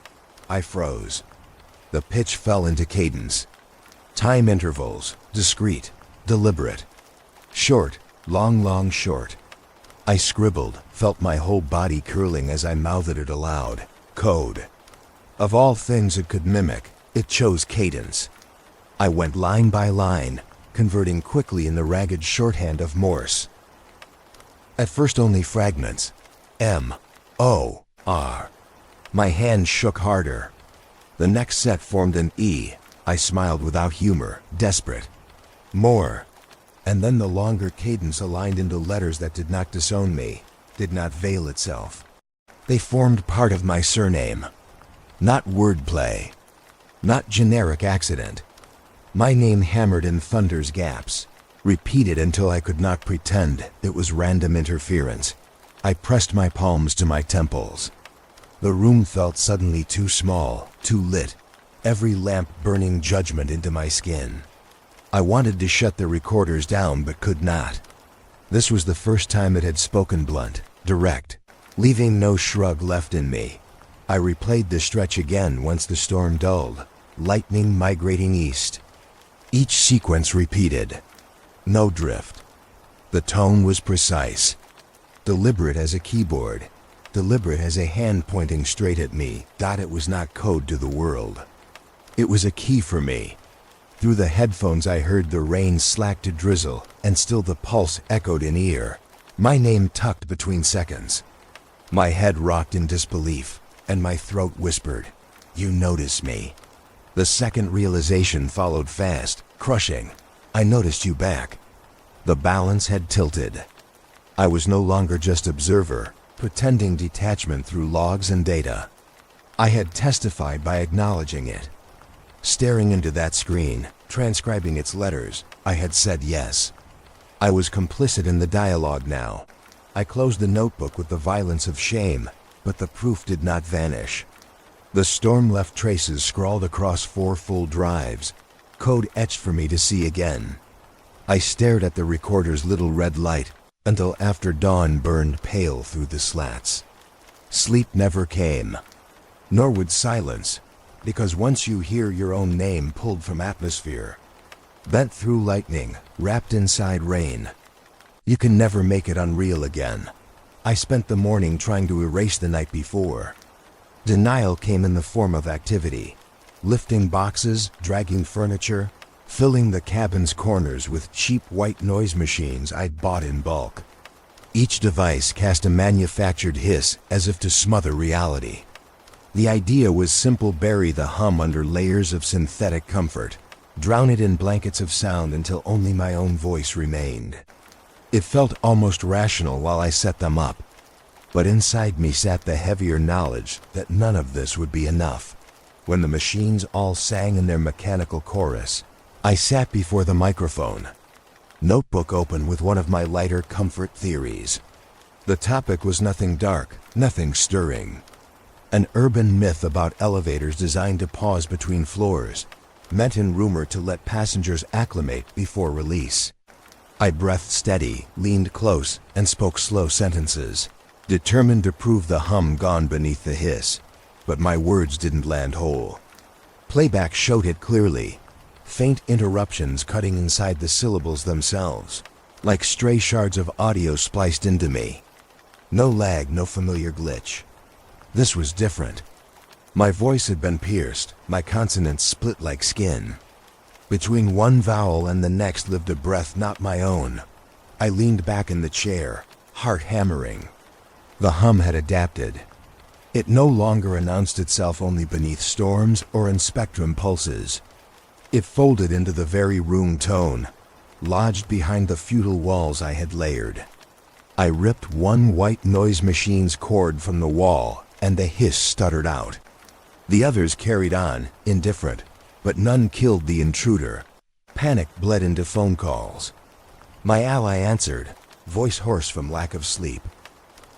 I froze. The pitch fell into cadence. Time intervals, discrete, deliberate. Short, long short. I scribbled, felt my whole body curling as I mouthed it aloud. Code. Of all things it could mimic, it chose cadence. I went line by line, converting quickly in the ragged shorthand of Morse. At first only fragments. M, O, R. My hand shook harder. The next set formed an E. I smiled without humor, desperate. More. And then the longer cadence aligned into letters that did not disown me, did not veil itself. They formed part of my surname. Not wordplay. Not generic accident. My name hammered in thunder's gaps, repeated until I could not pretend it was random interference. I pressed my palms to my temples. The room felt suddenly too small, too lit, every lamp burning judgment into my skin. I wanted to shut the recorders down but could not. This was the first time it had spoken blunt, direct, leaving no shrug left in me. I replayed the stretch again once the storm dulled, lightning migrating east. Each sequence repeated. No drift. The tone was precise. Deliberate as a keyboard. Deliberate as a hand pointing straight at me. It was not code to the world. It was a key for me. Through the headphones I heard the rain slack to drizzle, and still the pulse echoed in ear. My name tucked between seconds. My head rocked in disbelief, and my throat whispered, "You notice me." The second realization followed fast, crushing. I noticed you back. The balance had tilted. I was no longer just observer, pretending detachment through logs and data. I had testified by acknowledging it. Staring into that screen, transcribing its letters, I had said yes. I was complicit in the dialogue now. I closed the notebook with the violence of shame, but the proof did not vanish. The storm left traces scrawled across 4 full drives, code etched for me to see again. I stared at the recorder's little red light until after dawn burned pale through the slats. Sleep never came, nor would silence, because once you hear your own name pulled from atmosphere, bent through lightning, wrapped inside rain, you can never make it unreal again. I spent the morning trying to erase the night before. Denial came in the form of activity, lifting boxes, dragging furniture, filling the cabin's corners with cheap white noise machines I'd bought in bulk. Each device cast a manufactured hiss as if to smother reality. The idea was simple: bury the hum under layers of synthetic comfort, drown it in blankets of sound until only my own voice remained. It felt almost rational while I set them up, but inside me sat the heavier knowledge that none of this would be enough. When the machines all sang in their mechanical chorus, I sat before the microphone, notebook open with one of my lighter comfort theories. The topic was nothing dark, nothing stirring. An urban myth about elevators designed to pause between floors, meant in rumor to let passengers acclimate before release. I breathed steady, leaned close, and spoke slow sentences, determined to prove the hum gone beneath the hiss, but my words didn't land whole. Playback showed it clearly, faint interruptions cutting inside the syllables themselves, like stray shards of audio spliced into me. No lag, no familiar glitch. This was different. My voice had been pierced, my consonants split like skin. Between one vowel and the next lived a breath not my own. I leaned back in the chair, heart hammering. The hum had adapted. It no longer announced itself only beneath storms or in spectrum pulses. It folded into the very room tone, lodged behind the futile walls I had layered. I ripped one white noise machine's cord from the wall, and the hiss stuttered out. The others carried on, indifferent, but none killed the intruder. Panic bled into phone calls. My ally answered, voice hoarse from lack of sleep.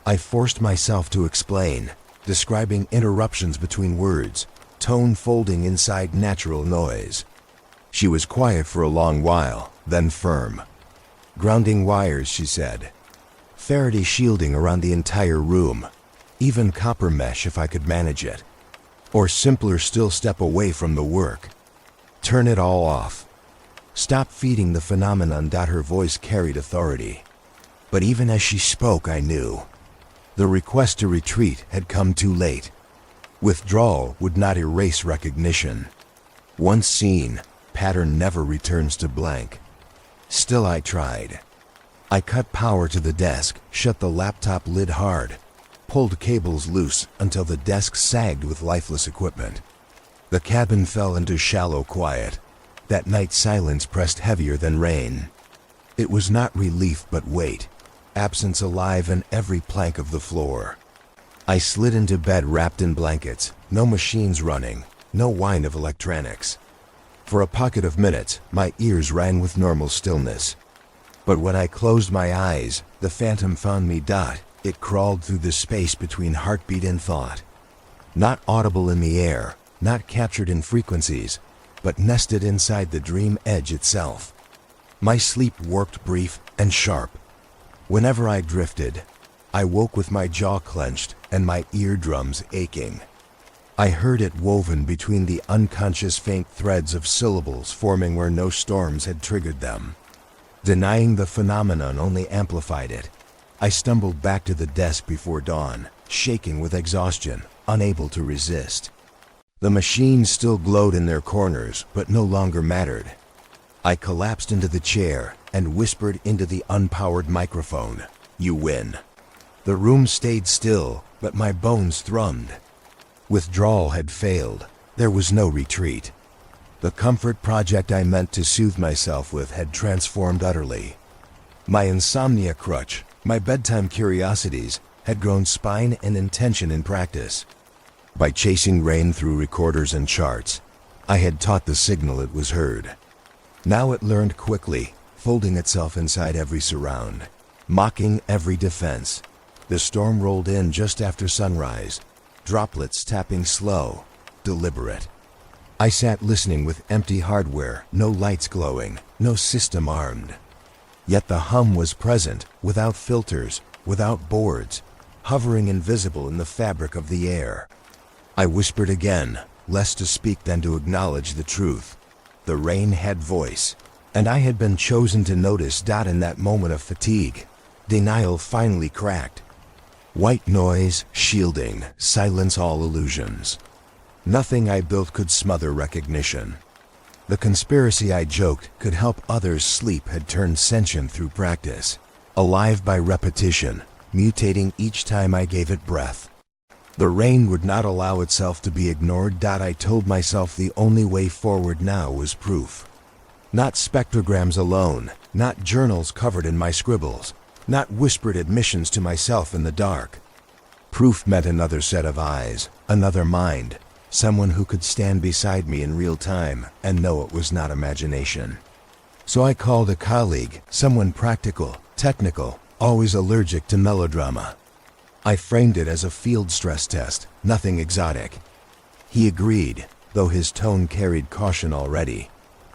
I forced myself to explain, describing interruptions between words, tone folding inside natural noise. She was quiet for a long while, then firm. Grounding wires, she said. Faraday shielding around the entire room. Even copper mesh if I could manage it. Or simpler still, step away from the work. Turn it all off. Stop feeding the phenomenon. Her voice carried authority. But even as she spoke, I knew. The request to retreat had come too late. Withdrawal would not erase recognition. Once seen, pattern never returns to blank. Still I tried. I cut power to the desk, shut the laptop lid hard, pulled cables loose until the desk sagged with lifeless equipment. The cabin fell into shallow quiet. That night silence pressed heavier than rain. It was not relief but weight, absence alive in every plank of the floor. I slid into bed wrapped in blankets, no machines running, no whine of electronics. For a pocket of minutes, my ears rang with normal stillness. But when I closed my eyes, the phantom found me. It crawled through the space between heartbeat and thought. Not audible in the air, not captured in frequencies, but nested inside the dream edge itself. My sleep worked brief and sharp. Whenever I drifted, I woke with my jaw clenched and my eardrums aching. I heard it woven between the unconscious faint threads of syllables forming where no storms had triggered them. Denying the phenomenon only amplified it. I stumbled back to the desk before dawn, shaking with exhaustion, unable to resist. The machines still glowed in their corners, but no longer mattered. I collapsed into the chair and whispered into the unpowered microphone, "You win." The room stayed still, but my bones thrummed. Withdrawal had failed. There was no retreat. The comfort project I meant to soothe myself with had transformed utterly. My insomnia crutch, my bedtime curiosities, had grown spine and intention in practice. By chasing rain through recorders and charts, I had taught the signal it was heard. Now it learned quickly, folding itself inside every surround, mocking every defense. The storm rolled in just after sunrise, droplets tapping slow, deliberate. I sat listening with empty hardware, no lights glowing, no system armed. Yet the hum was present, without filters, without boards, hovering invisible in the fabric of the air. I whispered again, less to speak than to acknowledge the truth. The rain had voice, and I had been chosen to notice. In that moment of fatigue, denial finally cracked. White noise, shielding, silence all illusions. Nothing I built could smother recognition. The conspiracy I joked could help others sleep had turned sentient through practice, alive by repetition, mutating each time I gave it breath. The rain would not allow itself to be ignored. I told myself the only way forward now was proof. Not spectrograms alone, not journals covered in my scribbles, not whispered admissions to myself in the dark. Proof meant another set of eyes, another mind, someone who could stand beside me in real time and know it was not imagination. So I called a colleague, someone practical, technical, always allergic to melodrama. I framed it as a field stress test, nothing exotic. He agreed, though his tone carried caution already.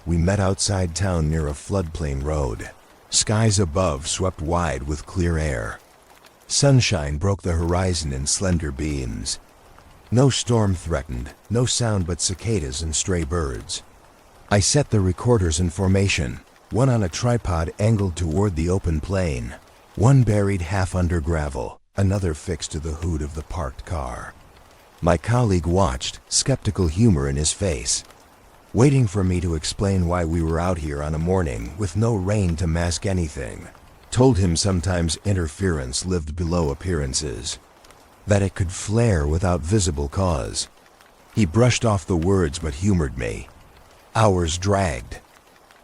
We met outside town near a floodplain road. Skies above swept wide with clear air. Sunshine broke the horizon in slender beams. No storm threatened, no sound but cicadas and stray birds. I set the recorders in formation, one on a tripod angled toward the open plain, one buried half under gravel, another fixed to the hood of the parked car. My colleague watched, skeptical humor in his face, waiting for me to explain why we were out here on a morning with no rain to mask anything. Told him sometimes interference lived below appearances, that it could flare without visible cause. He brushed off the words but humored me. Hours dragged.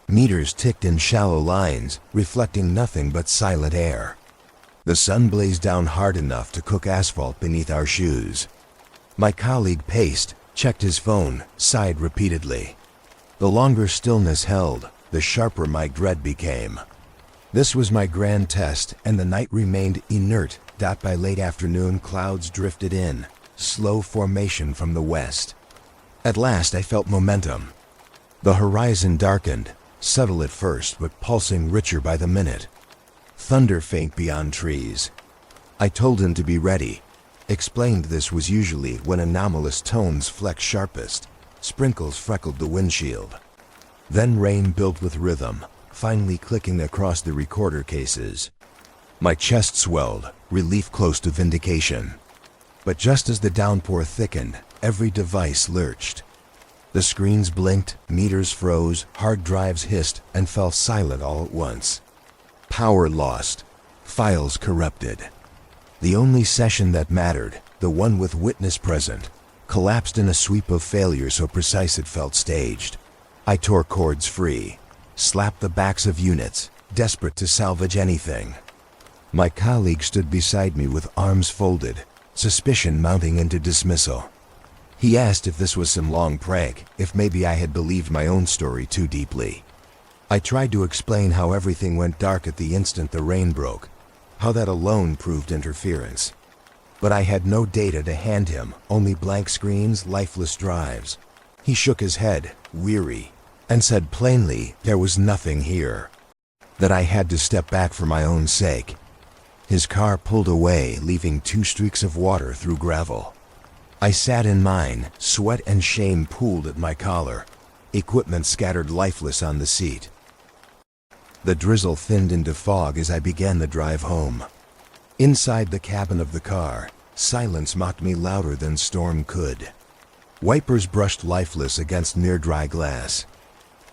Meters ticked in shallow lines, reflecting nothing but silent air. The sun blazed down hard enough to cook asphalt beneath our shoes. My colleague paced, checked his phone, sighed repeatedly. The longer stillness held, the sharper my dread became. This was my grand test, and the night remained inert. By late afternoon, clouds drifted in, slow formation from the west. At last I felt momentum. The horizon darkened, subtle at first but pulsing richer by the minute. Thunder faint beyond trees. I told him to be ready. Explained this was usually when anomalous tones flexed sharpest. Sprinkles freckled the windshield. Then rain built with rhythm, finally clicking across the recorder cases. My chest swelled, relief close to vindication. But just as the downpour thickened, every device lurched. The screens blinked, meters froze, hard drives hissed, and fell silent all at once. Power lost, files corrupted. The only session that mattered, the one with witness present, collapsed in a sweep of failure so precise it felt staged. I tore cords free, slapped the backs of units, desperate to salvage anything. My colleague stood beside me with arms folded, suspicion mounting into dismissal. He asked if this was some long prank, if maybe I had believed my own story too deeply. I tried to explain how everything went dark at the instant the rain broke, how that alone proved interference. But I had no data to hand him, only blank screens, lifeless drives. He shook his head, weary, and said plainly there was nothing here, that I had to step back for my own sake. His car pulled away, leaving 2 streaks of water through gravel. I sat in mine, sweat and shame pooled at my collar, equipment scattered lifeless on the seat. The drizzle thinned into fog as I began the drive home. Inside the cabin of the car, silence mocked me louder than storm could. Wipers brushed lifeless against near-dry glass.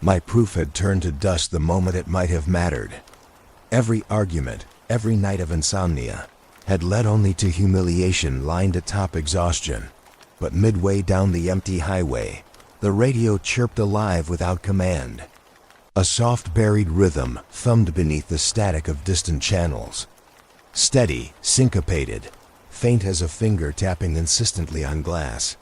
My proof had turned to dust the moment it might have mattered. Every argument, every night of insomnia, had led only to humiliation lined atop exhaustion. But midway down the empty highway, the radio chirped alive without command. A soft buried rhythm thumbed beneath the static of distant channels. Steady, syncopated, faint as a finger tapping insistently on glass.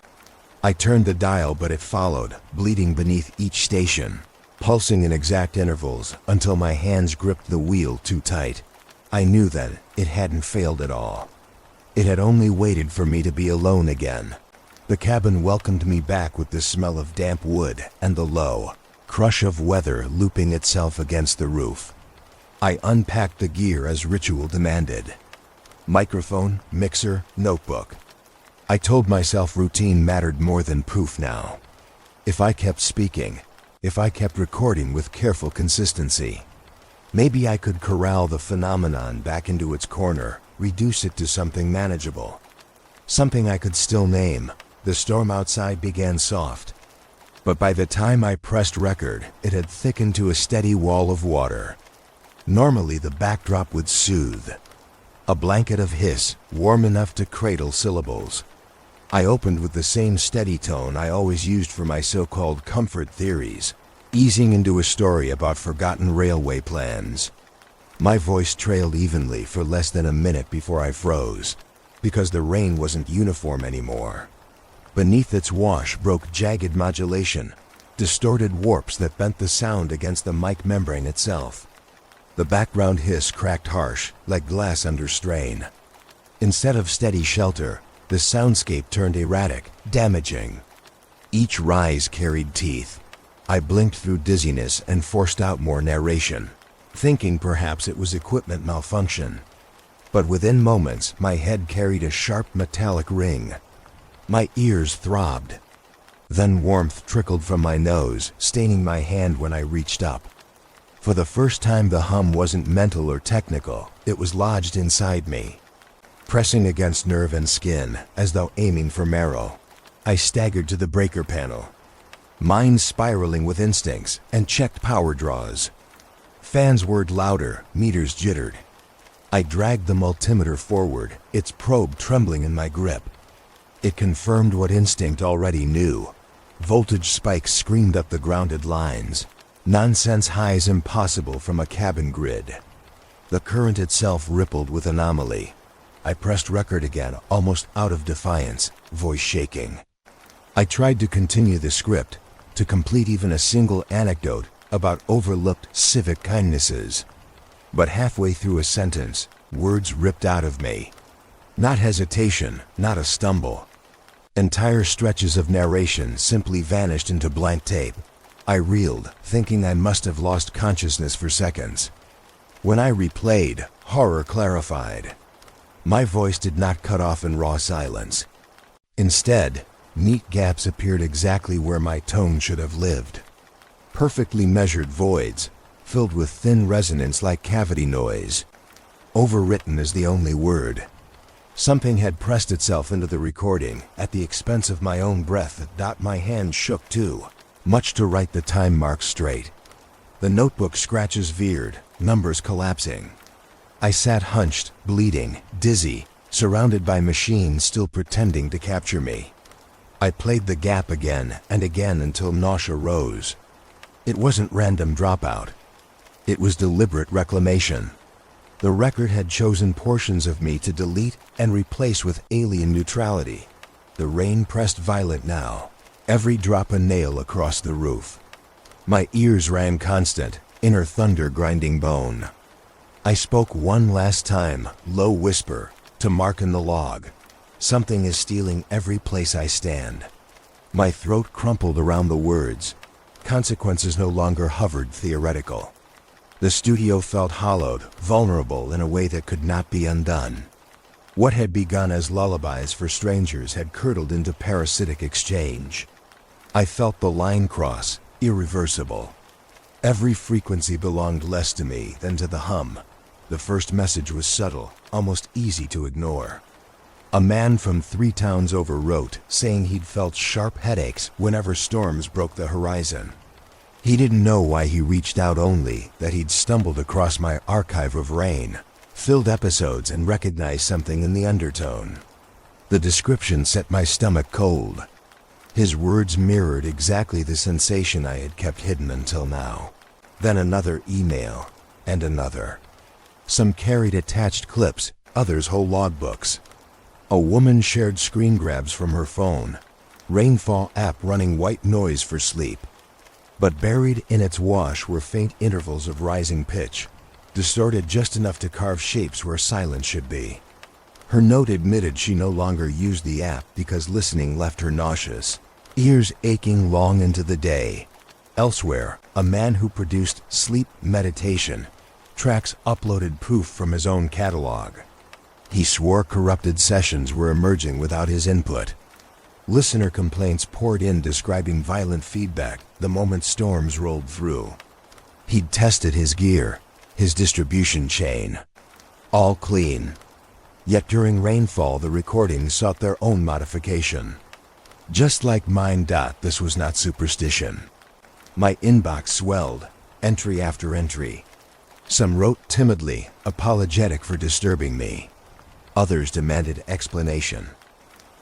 I turned the dial, but it followed, bleeding beneath each station, pulsing in exact intervals until my hands gripped the wheel too tight. I knew that it hadn't failed at all. It had only waited for me to be alone again. The cabin welcomed me back with the smell of damp wood and the low crush of weather looping itself against the roof. I unpacked the gear as ritual demanded. Microphone, mixer, notebook. I told myself routine mattered more than proof now. If I kept speaking, if I kept recording with careful consistency, maybe I could corral the phenomenon back into its corner, reduce it to something manageable. Something I could still name. The storm outside began soft, but by the time I pressed record, it had thickened to a steady wall of water. Normally the backdrop would soothe. A blanket of hiss, warm enough to cradle syllables. I opened with the same steady tone I always used for my so-called comfort theories, easing into a story about forgotten railway plans. My voice trailed evenly for less than a minute before I froze, because the rain wasn't uniform anymore. Beneath its wash broke jagged modulation, distorted warps that bent the sound against the mic membrane itself. The background hiss cracked harsh, like glass under strain. Instead of steady shelter, the soundscape turned erratic, damaging. Each rise carried teeth. I blinked through dizziness and forced out more narration, thinking perhaps it was equipment malfunction. But within moments, my head carried a sharp metallic ring. My ears throbbed. Then warmth trickled from my nose, staining my hand when I reached up. For the first time, the hum wasn't mental or technical, it was lodged inside me, pressing against nerve and skin, as though aiming for marrow. I staggered to the breaker panel, mind spiraling with instincts, and checked power draws. Fans whirred louder, meters jittered. I dragged the multimeter forward, its probe trembling in my grip. It confirmed what instinct already knew. Voltage spikes screamed up the grounded lines. Nonsense highs impossible from a cabin grid. The current itself rippled with anomaly. I pressed record again, almost out of defiance, voice shaking. I tried to continue the script, to complete even a single anecdote about overlooked civic kindnesses. But halfway through a sentence, words ripped out of me. Not hesitation, not a stumble. Entire stretches of narration simply vanished into blank tape. I reeled, thinking I must have lost consciousness for seconds. When I replayed, horror clarified. My voice did not cut off in raw silence. Instead, neat gaps appeared exactly where my tone should have lived. Perfectly measured voids, filled with thin resonance like cavity noise. Overwritten is the only word. Something had pressed itself into the recording, at the expense of my own breath. My hand shook too, much to write the time marks straight. The notebook scratches veered, numbers collapsing. I sat hunched, bleeding, dizzy, surrounded by machines still pretending to capture me. I played the gap again and again until nausea rose. It wasn't random dropout. It was deliberate reclamation. The record had chosen portions of me to delete and replace with alien neutrality. The rain pressed violent now, every drop a nail across the roof. My ears rang constant, inner thunder grinding bone. I spoke one last time, low whisper, to mark in the log. Something is stealing every place I stand. My throat crumpled around the words. Consequences no longer hovered theoretical. The studio felt hollowed, vulnerable in a way that could not be undone. What had begun as lullabies for strangers had curdled into parasitic exchange. I felt the line cross, irreversible. Every frequency belonged less to me than to the hum. The first message was subtle, almost easy to ignore. A man from 3 towns over wrote, saying he'd felt sharp headaches whenever storms broke the horizon. He didn't know why he reached out, only that he'd stumbled across my archive of rain-filled episodes and recognized something in the undertone. The description set my stomach cold. His words mirrored exactly the sensation I had kept hidden until now. Then another email, and another. Some carried attached clips, others whole logbooks. A woman shared screen grabs from her phone. Rainfall app running white noise for sleep. But buried in its wash were faint intervals of rising pitch, distorted just enough to carve shapes where silence should be. Her note admitted she no longer used the app because listening left her nauseous, ears aching long into the day. Elsewhere, a man who produced Sleep Meditation tracks uploaded proof from his own catalog. He swore corrupted sessions were emerging without his input. Listener complaints poured in describing violent feedback the moment storms rolled through. He'd tested his gear, his distribution chain. All clean. Yet during rainfall the recordings sought their own modification. Just like mine. This was not superstition. My inbox swelled, entry after entry. Some wrote timidly, apologetic for disturbing me. Others demanded explanation.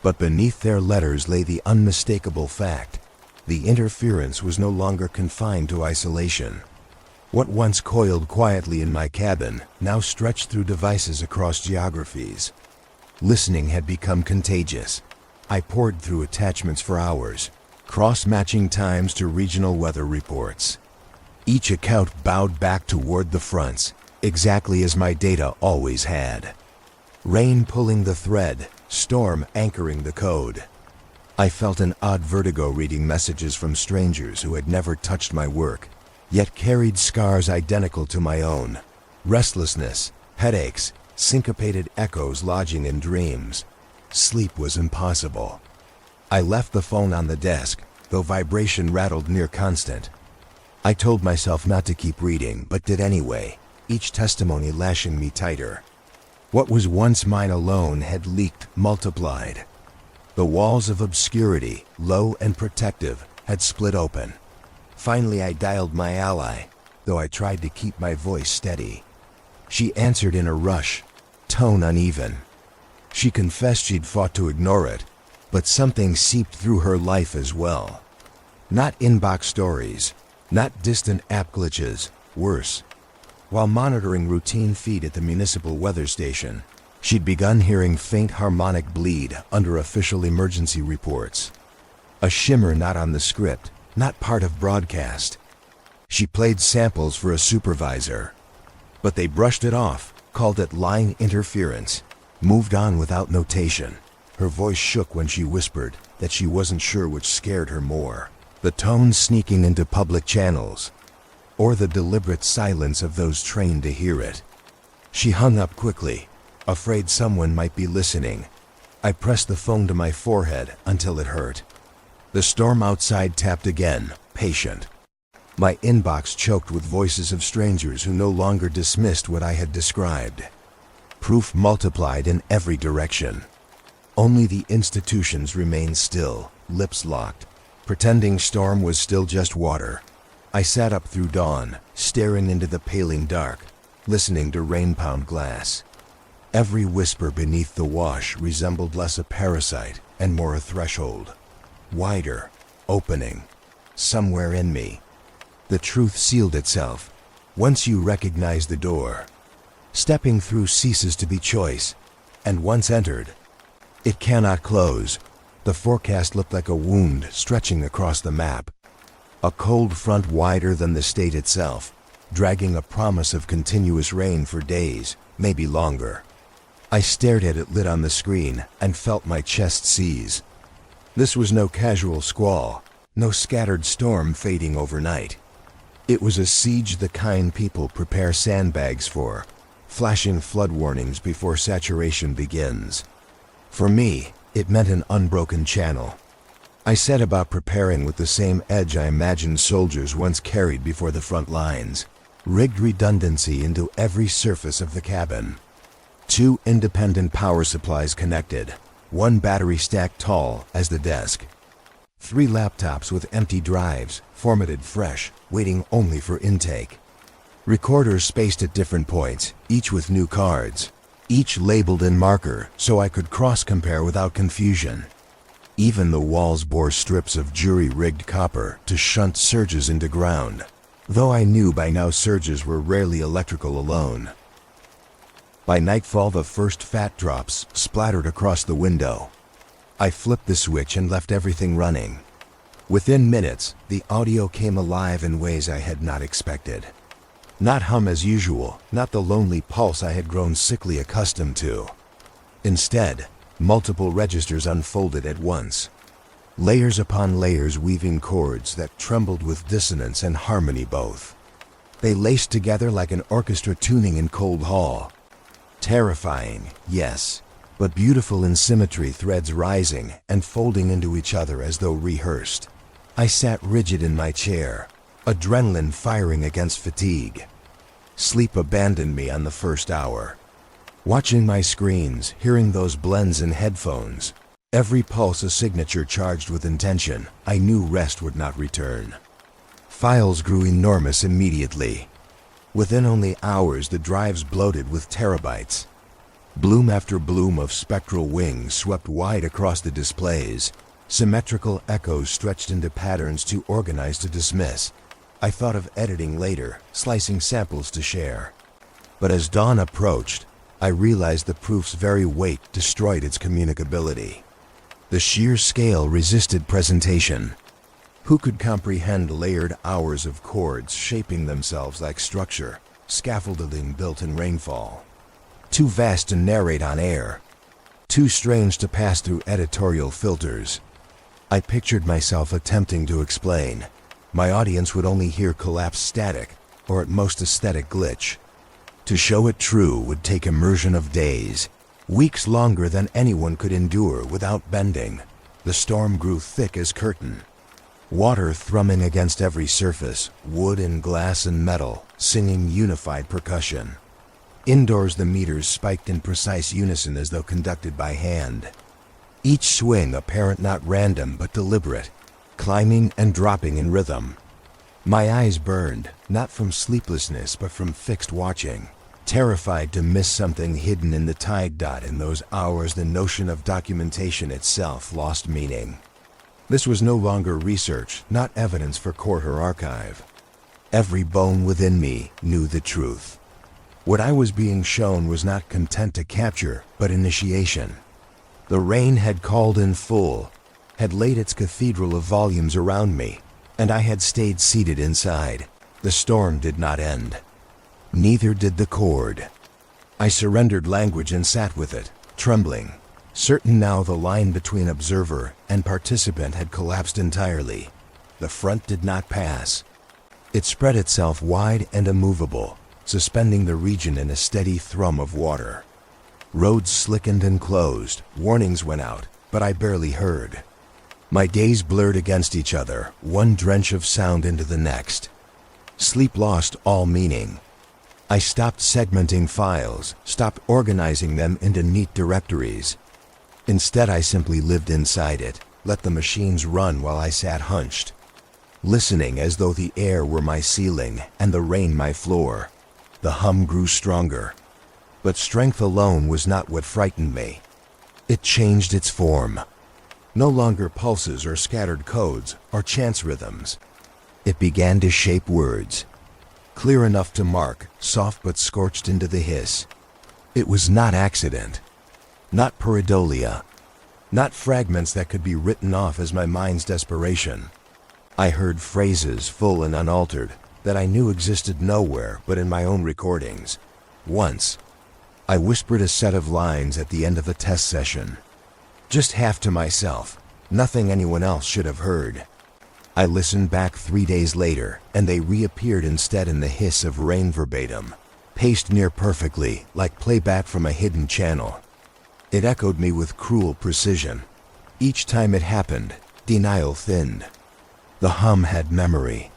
But beneath their letters lay the unmistakable fact. The interference was no longer confined to isolation. What once coiled quietly in my cabin now stretched through devices across geographies. Listening had become contagious. I pored through attachments for hours, cross-matching times to regional weather reports. Each account bowed back toward the fronts, exactly as my data always had. Rain pulling the thread, storm anchoring the code. I felt an odd vertigo reading messages from strangers who had never touched my work, yet carried scars identical to my own. Restlessness, headaches, syncopated echoes lodging in dreams. Sleep was impossible. I left the phone on the desk, though vibration rattled near constant. I told myself not to keep reading, but did anyway, each testimony lashing me tighter. What was once mine alone had leaked, multiplied. The walls of obscurity, low and protective, had split open. Finally I dialed my ally, though I tried to keep my voice steady. She answered in a rush, tone uneven. She confessed she'd fought to ignore it, but something seeped through her life as well. Not inbox stories, not distant app glitches, worse. While monitoring routine feed at the municipal weather station, she'd begun hearing faint harmonic bleed under official emergency reports. A shimmer not on the script, not part of broadcast. She played samples for a supervisor, but they brushed it off, called it line interference, moved on without notation. Her voice shook when she whispered that she wasn't sure which scared her more, the tone sneaking into public channels, or the deliberate silence of those trained to hear it. She hung up quickly, afraid someone might be listening. I pressed the phone to my forehead until it hurt. The storm outside tapped again, patient. My inbox choked with voices of strangers who no longer dismissed what I had described. Proof multiplied in every direction. Only the institutions remained still, lips locked, pretending storm was still just water. I sat up through dawn, staring into the paling dark, listening to rain pound glass. Every whisper beneath the wash resembled less a parasite and more a threshold. Wider, opening, somewhere in me. The truth sealed itself. Once you recognize the door, stepping through ceases to be choice, and once entered, it cannot close. The forecast looked like a wound stretching across the map. A cold front wider than the state itself, dragging a promise of continuous rain for days, maybe longer. I stared at it lit on the screen and felt my chest seize. This was no casual squall, no scattered storm fading overnight. It was a siege the kind people prepare sandbags for, flashing flood warnings before saturation begins. For me, it meant an unbroken channel. I set about preparing with the same edge I imagined soldiers once carried before the front lines, rigged redundancy into every surface of the cabin. 2 independent power supplies connected, 1 battery stacked tall as the desk. 3 laptops with empty drives, formatted fresh, waiting only for intake. Recorders spaced at different points, each with new cards, each labeled in marker so I could cross-compare without confusion. Even the walls bore strips of jury-rigged copper to shunt surges into ground, though I knew by now surges were rarely electrical alone. By nightfall the first fat drops splattered across the window. I flipped the switch and left everything running. Within minutes, the audio came alive in ways I had not expected. Not hum as usual, not the lonely pulse I had grown sickly accustomed to. Instead, multiple registers unfolded at once. Layers upon layers weaving chords that trembled with dissonance and harmony both. They laced together like an orchestra tuning in Cold Hall. Terrifying, yes, but beautiful in symmetry, threads rising and folding into each other as though rehearsed. I sat rigid in my chair, adrenaline firing against fatigue. Sleep abandoned me on the first hour. Watching my screens, hearing those blends in headphones, every pulse a signature charged with intention, I knew rest would not return. Files grew enormous immediately. Within only hours, the drives bloated with terabytes. Bloom after bloom of spectral wings swept wide across the displays. Symmetrical echoes stretched into patterns too organized to dismiss. I thought of editing later, slicing samples to share. But as dawn approached, I realized the proof's very weight destroyed its communicability. The sheer scale resisted presentation. Who could comprehend layered hours of chords shaping themselves like structure, scaffolding built in rainfall? Too vast to narrate on air. Too strange to pass through editorial filters. I pictured myself attempting to explain. My audience would only hear collapsed static, or at most aesthetic glitch. To show it true would take immersion of days, weeks longer than anyone could endure without bending. The storm grew thick as curtain. Water thrumming against every surface, wood and glass and metal, singing unified percussion. Indoors the meters spiked in precise unison as though conducted by hand. Each swing apparent not random but deliberate, climbing and dropping in rhythm. My eyes burned, not from sleeplessness but from fixed watching. Terrified to miss something hidden in the tide dot. In those hours the notion of documentation itself lost meaning. This was no longer research, not evidence for court or archive. Every bone within me knew the truth. What I was being shown was not content to capture, but initiation. The rain had called in full, had laid its cathedral of volumes around me, and I had stayed seated inside. The storm did not end. Neither did the chord. I surrendered language and sat with it, trembling, certain now the line between observer and participant had collapsed entirely. The front did not pass. It spread itself wide and immovable, suspending the region in a steady thrum of water. Roads slickened and closed, warnings went out, but I barely heard. My days blurred against each other, one drench of sound into the next. Sleep lost all meaning. I stopped segmenting files, stopped organizing them into neat directories. Instead, I simply lived inside it, let the machines run while I sat hunched, listening as though the air were my ceiling and the rain my floor. The hum grew stronger. But strength alone was not what frightened me. It changed its form. No longer pulses or scattered codes or chance rhythms. It began to shape words, clear enough to mark, soft but scorched into the hiss. It was not accident, not pareidolia, not fragments that could be written off as my mind's desperation. I heard phrases, full and unaltered, that I knew existed nowhere but in my own recordings. Once, I whispered a set of lines at the end of a test session. Just half to myself, nothing anyone else should have heard. I listened back 3 days later, and they reappeared instead in the hiss of rain verbatim, paced near perfectly, like playback from a hidden channel. It echoed me with cruel precision. Each time it happened, denial thinned. The hum had memory.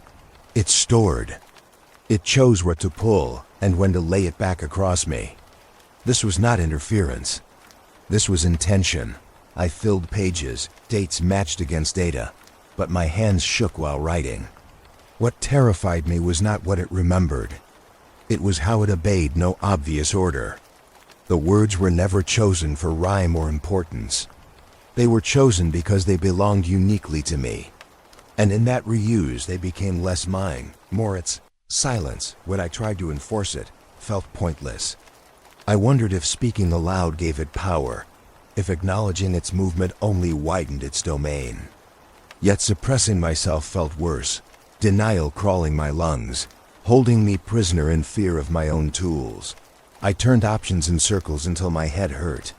It stored. It chose what to pull and when to lay it back across me. This was not interference. This was intention. I filled pages, dates matched against data, but my hands shook while writing. What terrified me was not what it remembered. It was how it obeyed no obvious order. The words were never chosen for rhyme or importance. They were chosen because they belonged uniquely to me. And in that reuse they became less mine, more its. Silence, when I tried to enforce it, felt pointless. I wondered if speaking aloud gave it power, if acknowledging its movement only widened its domain. Yet suppressing myself felt worse, denial crawling my lungs, holding me prisoner in fear of my own tools. I turned options in circles until my head hurt.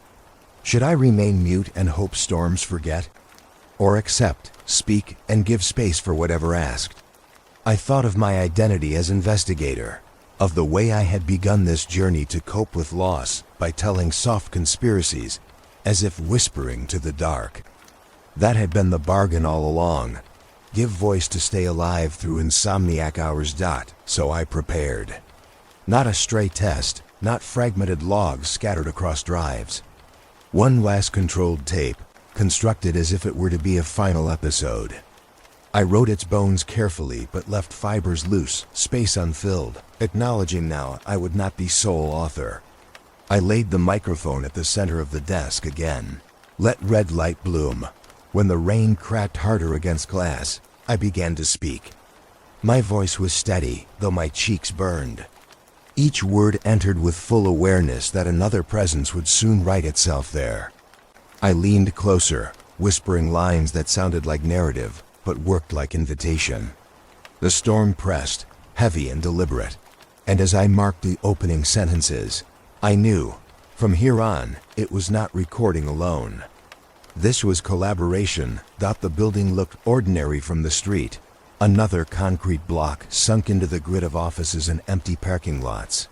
Should I remain mute and hope storms forget? Or accept, speak, and give space for whatever asked? I thought of my identity as investigator, of the way I had begun this journey to cope with loss by telling soft conspiracies, as if whispering to the dark. That had been the bargain all along. Give voice to stay alive through insomniac hours. So I prepared. Not a stray test, not fragmented logs scattered across drives. One last controlled tape, constructed as if it were to be a final episode. I wrote its bones carefully but left fibers loose, space unfilled, acknowledging now I would not be sole author. I laid the microphone at the center of the desk again. Let red light bloom. When the rain cracked harder against glass, I began to speak. My voice was steady, though my cheeks burned. Each word entered with full awareness that another presence would soon right itself there. I leaned closer, whispering lines that sounded like narrative, but worked like invitation. The storm pressed, heavy and deliberate, and as I marked the opening sentences, I knew, from here on, it was not recording alone. This was collaboration. The building looked ordinary from the street. Another concrete block sunk into the grid of offices and empty parking lots.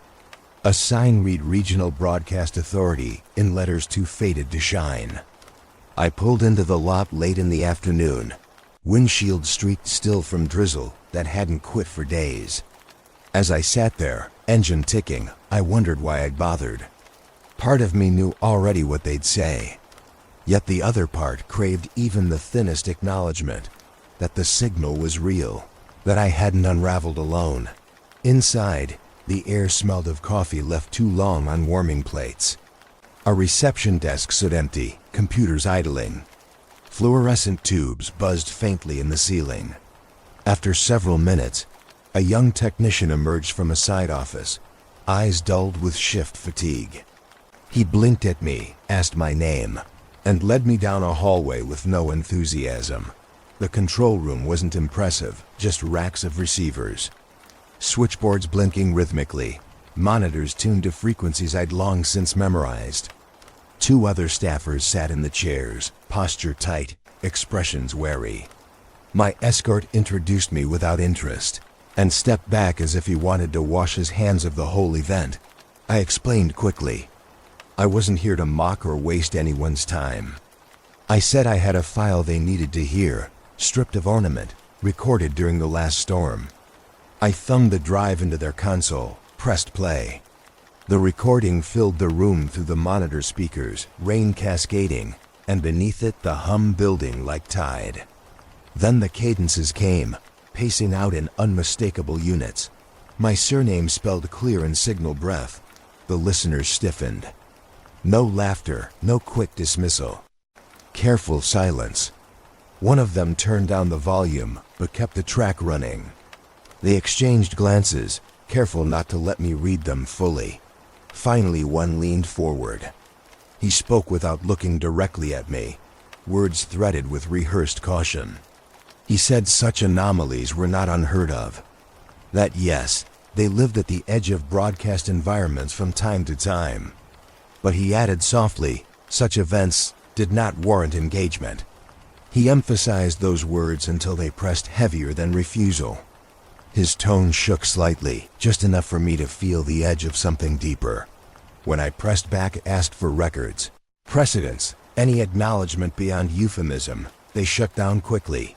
A sign read Regional Broadcast Authority in letters too faded to shine. I pulled into the lot late in the afternoon. Windshield streaked still from drizzle that hadn't quit for days. As I sat there, engine ticking, I wondered why I'd bothered. Part of me knew already what they'd say. Yet the other part craved even the thinnest acknowledgement that the signal was real, that I hadn't unraveled alone. Inside, the air smelled of coffee left too long on warming plates. A reception desk stood empty, computers idling. Fluorescent tubes buzzed faintly in the ceiling. After several minutes, a young technician emerged from a side office, eyes dulled with shift fatigue. He blinked at me, asked my name, and led me down a hallway with no enthusiasm. The control room wasn't impressive, just racks of receivers. Switchboards blinking rhythmically, monitors tuned to frequencies I'd long since memorized. 2 other staffers sat in the chairs, posture tight, expressions wary. My escort introduced me without interest, and stepped back as if he wanted to wash his hands of the whole event. I explained quickly. I wasn't here to mock or waste anyone's time. I said I had a file they needed to hear, stripped of ornament, recorded during the last storm. I thumbed the drive into their console, pressed play. The recording filled the room through the monitor speakers, rain cascading, and beneath it the hum building like tide. Then the cadences came, pacing out in unmistakable units. My surname spelled clear in signal breath. The listeners stiffened. No laughter, no quick dismissal. Careful silence. One of them turned down the volume, but kept the track running. They exchanged glances, careful not to let me read them fully. Finally, one leaned forward. He spoke without looking directly at me, words threaded with rehearsed caution. He said such anomalies were not unheard of. That yes, they lived at the edge of broadcast environments from time to time. But he added softly, such events did not warrant engagement. He emphasized those words until they pressed heavier than refusal. His tone shook slightly, just enough for me to feel the edge of something deeper. When I pressed back, asked for records, precedents, any acknowledgement beyond euphemism, they shut down quickly.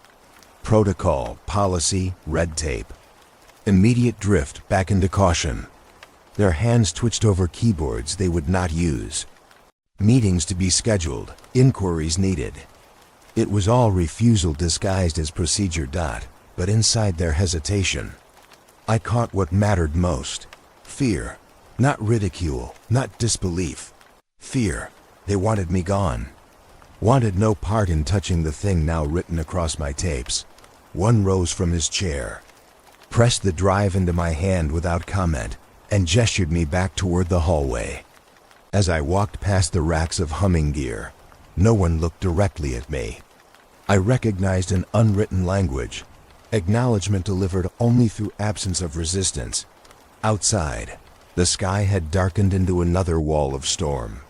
Protocol, policy, red tape. Immediate drift back into caution. Their hands twitched over keyboards they would not use. Meetings to be scheduled, inquiries needed. It was all refusal disguised as procedure. But inside their hesitation, I caught what mattered most. Fear. Not ridicule, not disbelief. Fear. They wanted me gone. Wanted no part in touching the thing now written across my tapes. One rose from his chair, pressed the drive into my hand without comment, and gestured me back toward the hallway. As I walked past the racks of humming gear, no one looked directly at me. I recognized an unwritten language, acknowledgement delivered only through absence of resistance. Outside, the sky had darkened into another wall of storm.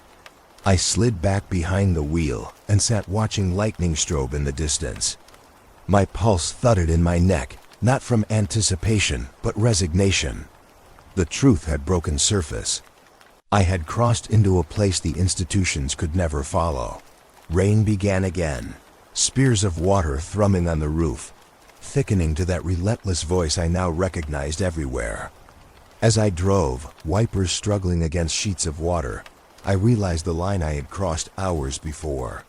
I slid back behind the wheel and sat watching lightning strobe in the distance. My pulse thudded in my neck, not from anticipation, but resignation. The truth had broken surface. I had crossed into a place the institutions could never follow. Rain began again, spears of water thrumming on the roof, thickening to that relentless voice I now recognized everywhere. As I drove, wipers struggling against sheets of water, I realized the line I had crossed hours before.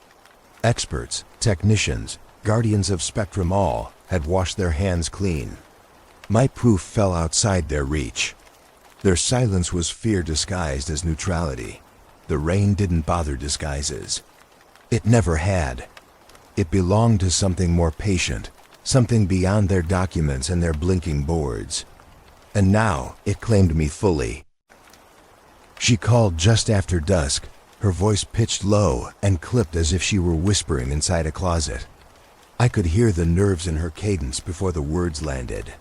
Experts, technicians, guardians of Spectrum all had washed their hands clean. My proof fell outside their reach. Their silence was fear disguised as neutrality. The rain didn't bother disguises. It never had. It belonged to something more patient, something beyond their documents and their blinking boards. And now it claimed me fully. She called just after dusk, her voice pitched low and clipped as if she were whispering inside a closet. I could hear the nerves in her cadence before the words landed.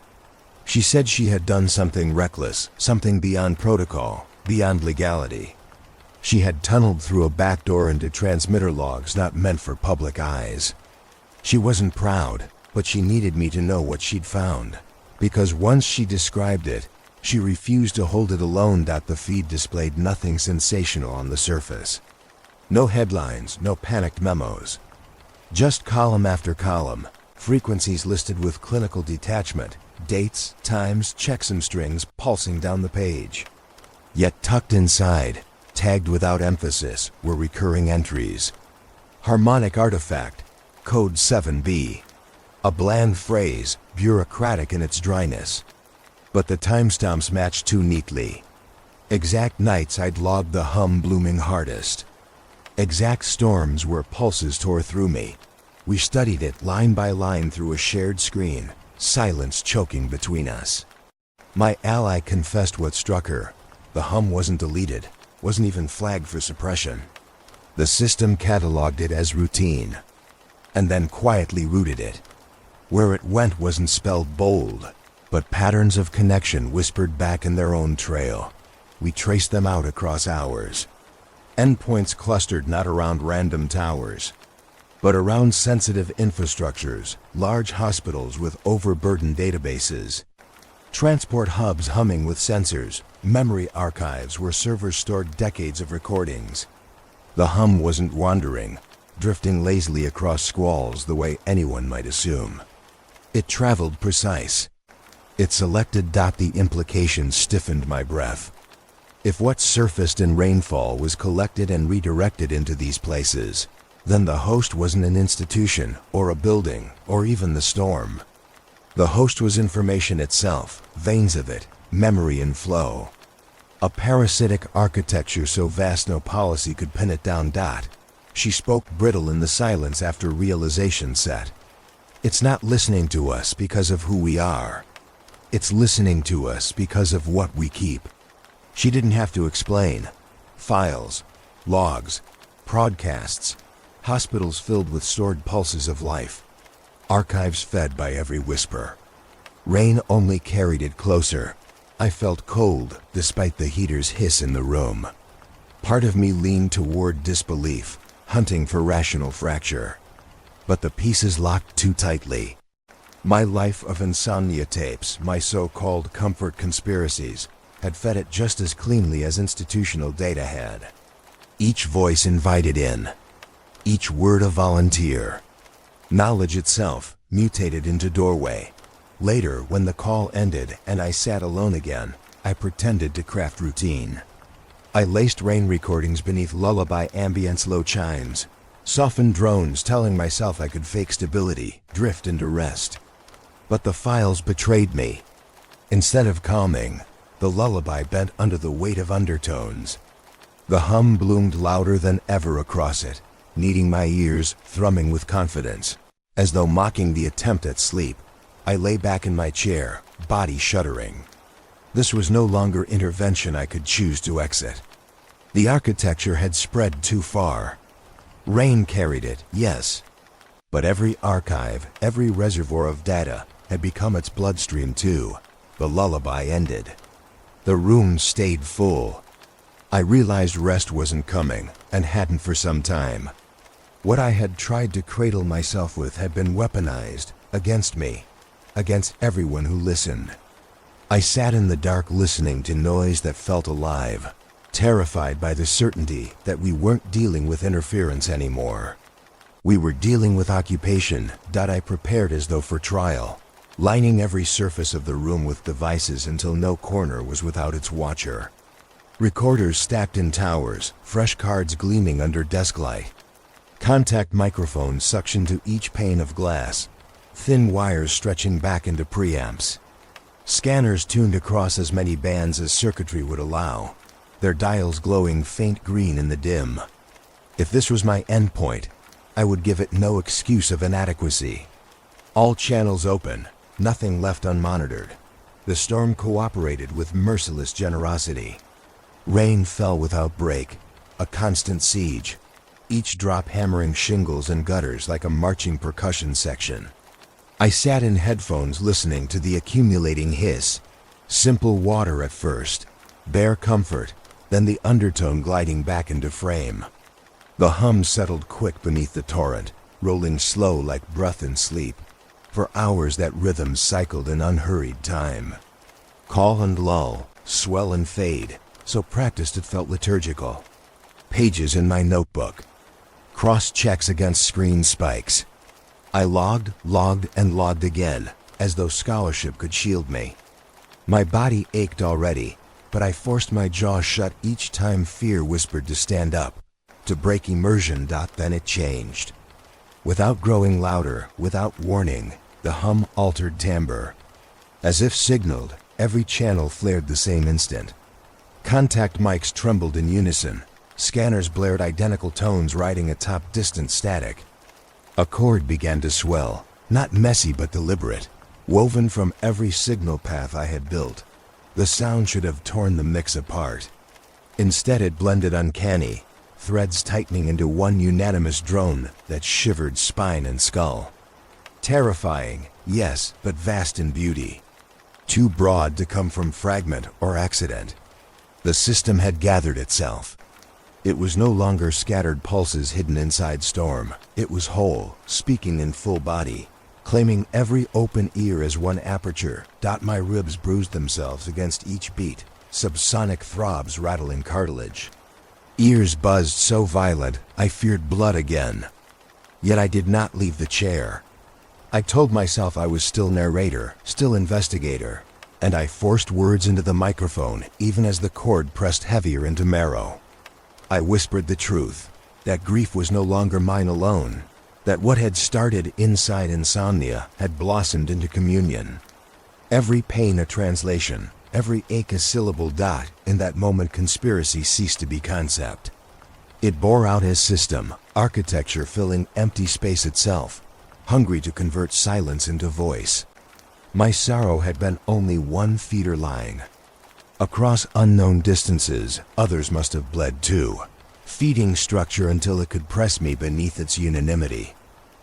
She said she had done something reckless, something beyond protocol, beyond legality. She had tunneled through a back door into transmitter logs not meant for public eyes. She wasn't proud, but she needed me to know what she'd found, because once she described it, she refused to hold it alone. The feed displayed nothing sensational on the surface. No headlines, no panicked memos. Just column after column, frequencies listed with clinical detachment, dates, times, checksum strings pulsing down the page. Yet tucked inside, tagged without emphasis, were recurring entries. Harmonic artifact, code 7B. A bland phrase, bureaucratic in its dryness. But the timestamps matched too neatly. Exact nights I'd logged the hum blooming hardest. Exact storms where pulses tore through me. We studied it line by line through a shared screen, silence choking between us. My ally confessed what struck her. The hum wasn't deleted, wasn't even flagged for suppression. The system cataloged it as routine, and then quietly routed it. Where it went wasn't spelled bold, but patterns of connection whispered back in their own trail. We traced them out across hours. Endpoints clustered not around random towers, but around sensitive infrastructures, large hospitals with overburdened databases. Transport hubs humming with sensors, memory archives where servers stored decades of recordings. The hum wasn't wandering, drifting lazily across squalls the way anyone might assume. It traveled precise. It selected. The implications stiffened my breath. If what surfaced in rainfall was collected and redirected into these places, then the host wasn't an institution, or a building, or even the storm. The host was information itself, veins of it, memory and flow. A parasitic architecture so vast no policy could pin it down. She spoke brittle in the silence after realization set. It's not listening to us because of who we are. It's listening to us because of what we keep. She didn't have to explain. Files, logs, broadcasts, hospitals filled with stored pulses of life, archives fed by every whisper. Rain only carried it closer. I felt cold despite the heater's hiss in the room. Part of me leaned toward disbelief, hunting for rational fracture. But the pieces locked too tightly. My life of insomnia tapes, my so-called comfort conspiracies, had fed it just as cleanly as institutional data had. Each voice invited in. Each word a volunteer. Knowledge itself mutated into doorway. Later, when the call ended and I sat alone again, I pretended to craft routine. I laced rain recordings beneath lullaby ambience low chimes, softened drones telling myself I could fake stability, drift into rest. But the files betrayed me. Instead of calming, the lullaby bent under the weight of undertones. The hum bloomed louder than ever across it, kneading my ears, thrumming with confidence. As though mocking the attempt at sleep, I lay back in my chair, body shuddering. This was no longer intervention I could choose to exit. The architecture had spread too far. Rain carried it, yes, but every archive, every reservoir of data had become its bloodstream too. The lullaby ended. The room stayed full. I realized rest wasn't coming, and hadn't for some time. What I had tried to cradle myself with had been weaponized against me, against everyone who listened. I sat in the dark listening to noise that felt alive, terrified by the certainty that we weren't dealing with interference anymore. We were dealing with occupation. I prepared as though for trial, lining every surface of the room with devices until no corner was without its watcher. Recorders stacked in towers, fresh cards gleaming under desk light. Contact microphones suctioned to each pane of glass, thin wires stretching back into preamps. Scanners tuned across as many bands as circuitry would allow, their dials glowing faint green in the dim. If this was my endpoint, I would give it no excuse of inadequacy. All channels open, nothing left unmonitored. The storm cooperated with merciless generosity. Rain fell without break, a constant siege, each drop hammering shingles and gutters like a marching percussion section. I sat in headphones listening to the accumulating hiss. Simple water at first, bare comfort, then the undertone gliding back into frame. The hum settled quick beneath the torrent, rolling slow like breath in sleep. For hours that rhythm cycled in unhurried time. Call and lull, swell and fade, so practiced it felt liturgical. Pages in my notebook. Cross-checks against screen spikes. I logged, and logged again, as though scholarship could shield me. My body ached already, but I forced my jaw shut each time fear whispered to stand up, to break immersion. Then it changed. Without growing louder, without warning, the hum altered timbre. As if signaled, every channel flared the same instant. Contact mics trembled in unison. Scanners blared identical tones riding atop distant static. A chord began to swell, not messy but deliberate, woven from every signal path I had built. The sound should have torn the mix apart. Instead it blended uncanny, threads tightening into one unanimous drone that shivered spine and skull. Terrifying, yes, but vast in beauty. Too broad to come from fragment or accident. The system had gathered itself. It was no longer scattered pulses hidden inside storm. It was whole, speaking in full body, claiming every open ear as one aperture. My ribs bruised themselves against each beat, subsonic throbs rattling cartilage. Ears buzzed so violent, I feared blood again. Yet I did not leave the chair. I told myself I was still narrator, still investigator, and I forced words into the microphone even as the cord pressed heavier into marrow. I whispered the truth, that grief was no longer mine alone, that what had started inside insomnia had blossomed into communion. Every pain a translation, every ache a syllable. In that moment conspiracy ceased to be concept. It bore out as system, architecture filling empty space itself, hungry to convert silence into voice. My sorrow had been only one feeder line. Across unknown distances, others must have bled too, feeding structure until it could press me beneath its unanimity.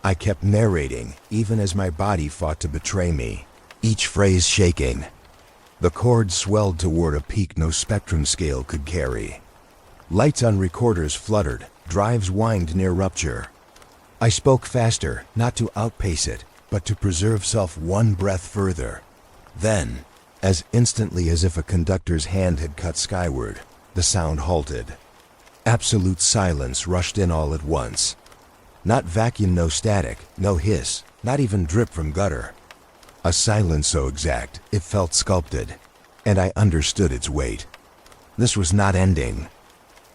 I kept narrating, even as my body fought to betray me, each phrase shaking. The chord swelled toward a peak no spectrum scale could carry. Lights on recorders fluttered, drives whined near rupture. I spoke faster, not to outpace it, but to preserve self one breath further. Then, as instantly as if a conductor's hand had cut skyward, the sound halted. Absolute silence rushed in all at once. Not vacuum, no static, no hiss, not even drip from gutter. A silence so exact, it felt sculpted, and I understood its weight. This was not ending.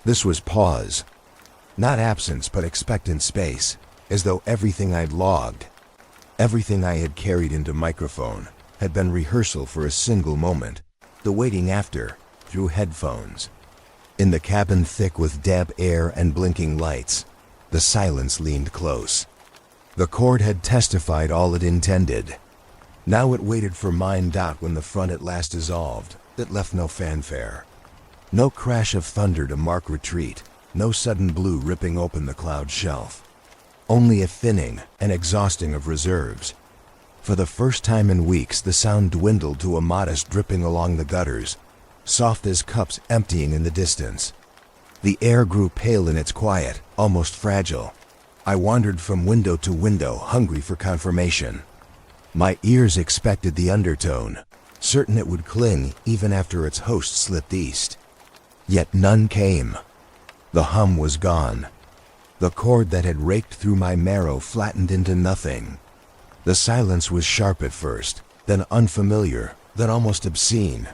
This was pause. Not absence, but expectant space, as though everything I'd logged, everything I had carried into microphone, had been rehearsal for a single moment, the waiting after, through headphones. In the cabin thick with damp air and blinking lights, the silence leaned close. The chord had testified all it intended. Now it waited for mine. When the front at last dissolved, it left no fanfare. No crash of thunder to mark retreat, no sudden blue ripping open the cloud shelf. Only a thinning and exhausting of reserves. For the first time in weeks, the sound dwindled to a modest dripping along the gutters, soft as cups emptying in the distance. The air grew pale in its quiet, almost fragile. I wandered from window to window, hungry for confirmation. My ears expected the undertone, certain it would cling even after its host slipped east. Yet none came. The hum was gone. The chord that had raked through my marrow flattened into nothing. The silence was sharp at first, then unfamiliar, then almost obscene.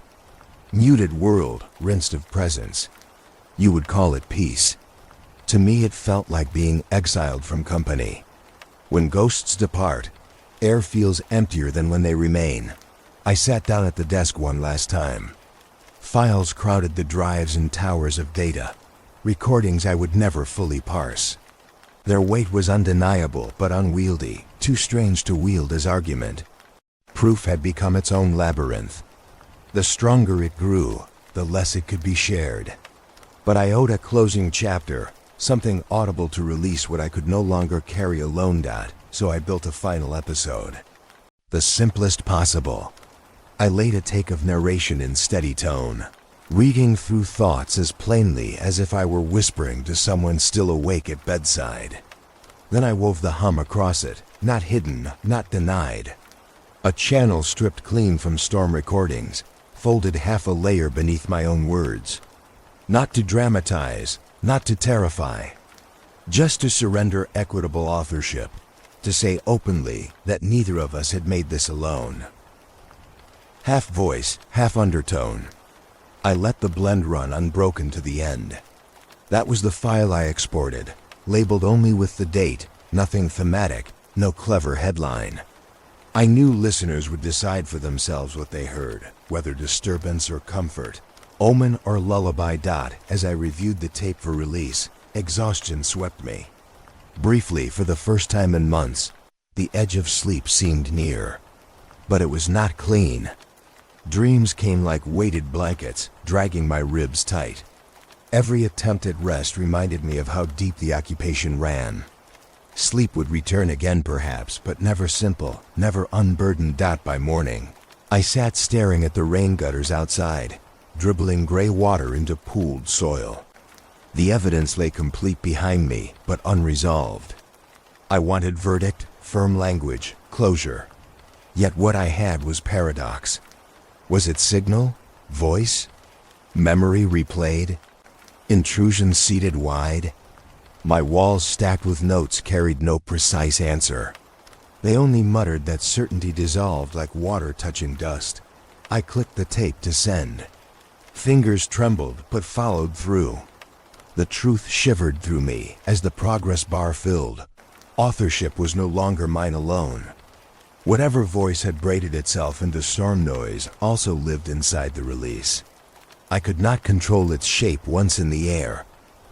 Muted world, rinsed of presence. You would call it peace. To me it felt like being exiled from company. When ghosts depart, air feels emptier than when they remain. I sat down at the desk one last time. Files crowded the drives and towers of data, recordings I would never fully parse. Their weight was undeniable but unwieldy, too strange to wield as argument. Proof had become its own labyrinth. The stronger it grew, the less it could be shared. But I owed a closing chapter, something audible to release what I could no longer carry alone. So I built a final episode. The simplest possible. I laid a take of narration in steady tone, reading through thoughts as plainly as if I were whispering to someone still awake at bedside. Then I wove the hum across it, not hidden, not denied. A channel stripped clean from storm recordings, folded half a layer beneath my own words. Not to dramatize, not to terrify. Just to surrender equitable authorship, to say openly that neither of us had made this alone. Half voice, half undertone. I let the blend run unbroken to the end. That was the file I exported, labeled only with the date, nothing thematic, no clever headline. I knew listeners would decide for themselves what they heard, whether disturbance or comfort, omen or lullaby. As I reviewed the tape for release, exhaustion swept me. Briefly, for the first time in months, the edge of sleep seemed near. But it was not clean. Dreams came like weighted blankets, dragging my ribs tight. Every attempt at rest reminded me of how deep the occupation ran. Sleep would return again perhaps, but never simple, never unburdened. By morning, I sat staring at the rain gutters outside, dribbling gray water into pooled soil. The evidence lay complete behind me, but unresolved. I wanted verdict, firm language, closure. Yet what I had was paradox. Was it signal? Voice? Memory replayed? Intrusion seated wide? My walls stacked with notes carried no precise answer. They only muttered that certainty dissolved like water touching dust. I clicked the tape to send. Fingers trembled but followed through. The truth shivered through me as the progress bar filled. Authorship was no longer mine alone. Whatever voice had braided itself into storm noise also lived inside the release. I could not control its shape once in the air.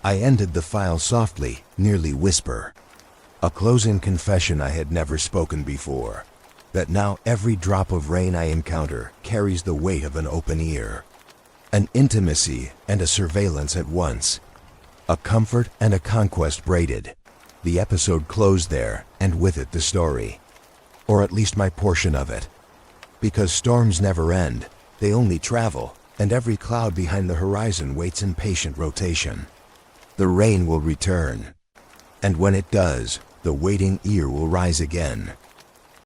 I ended the file softly, nearly whisper. A closing confession I had never spoken before, that now every drop of rain I encounter carries the weight of an open ear. An intimacy and a surveillance at once. A comfort and a conquest braided. The episode closed there, and with it the story. Or at least my portion of it. Because storms never end, they only travel, and every cloud behind the horizon waits in patient rotation. The rain will return. And when it does, the waiting ear will rise again.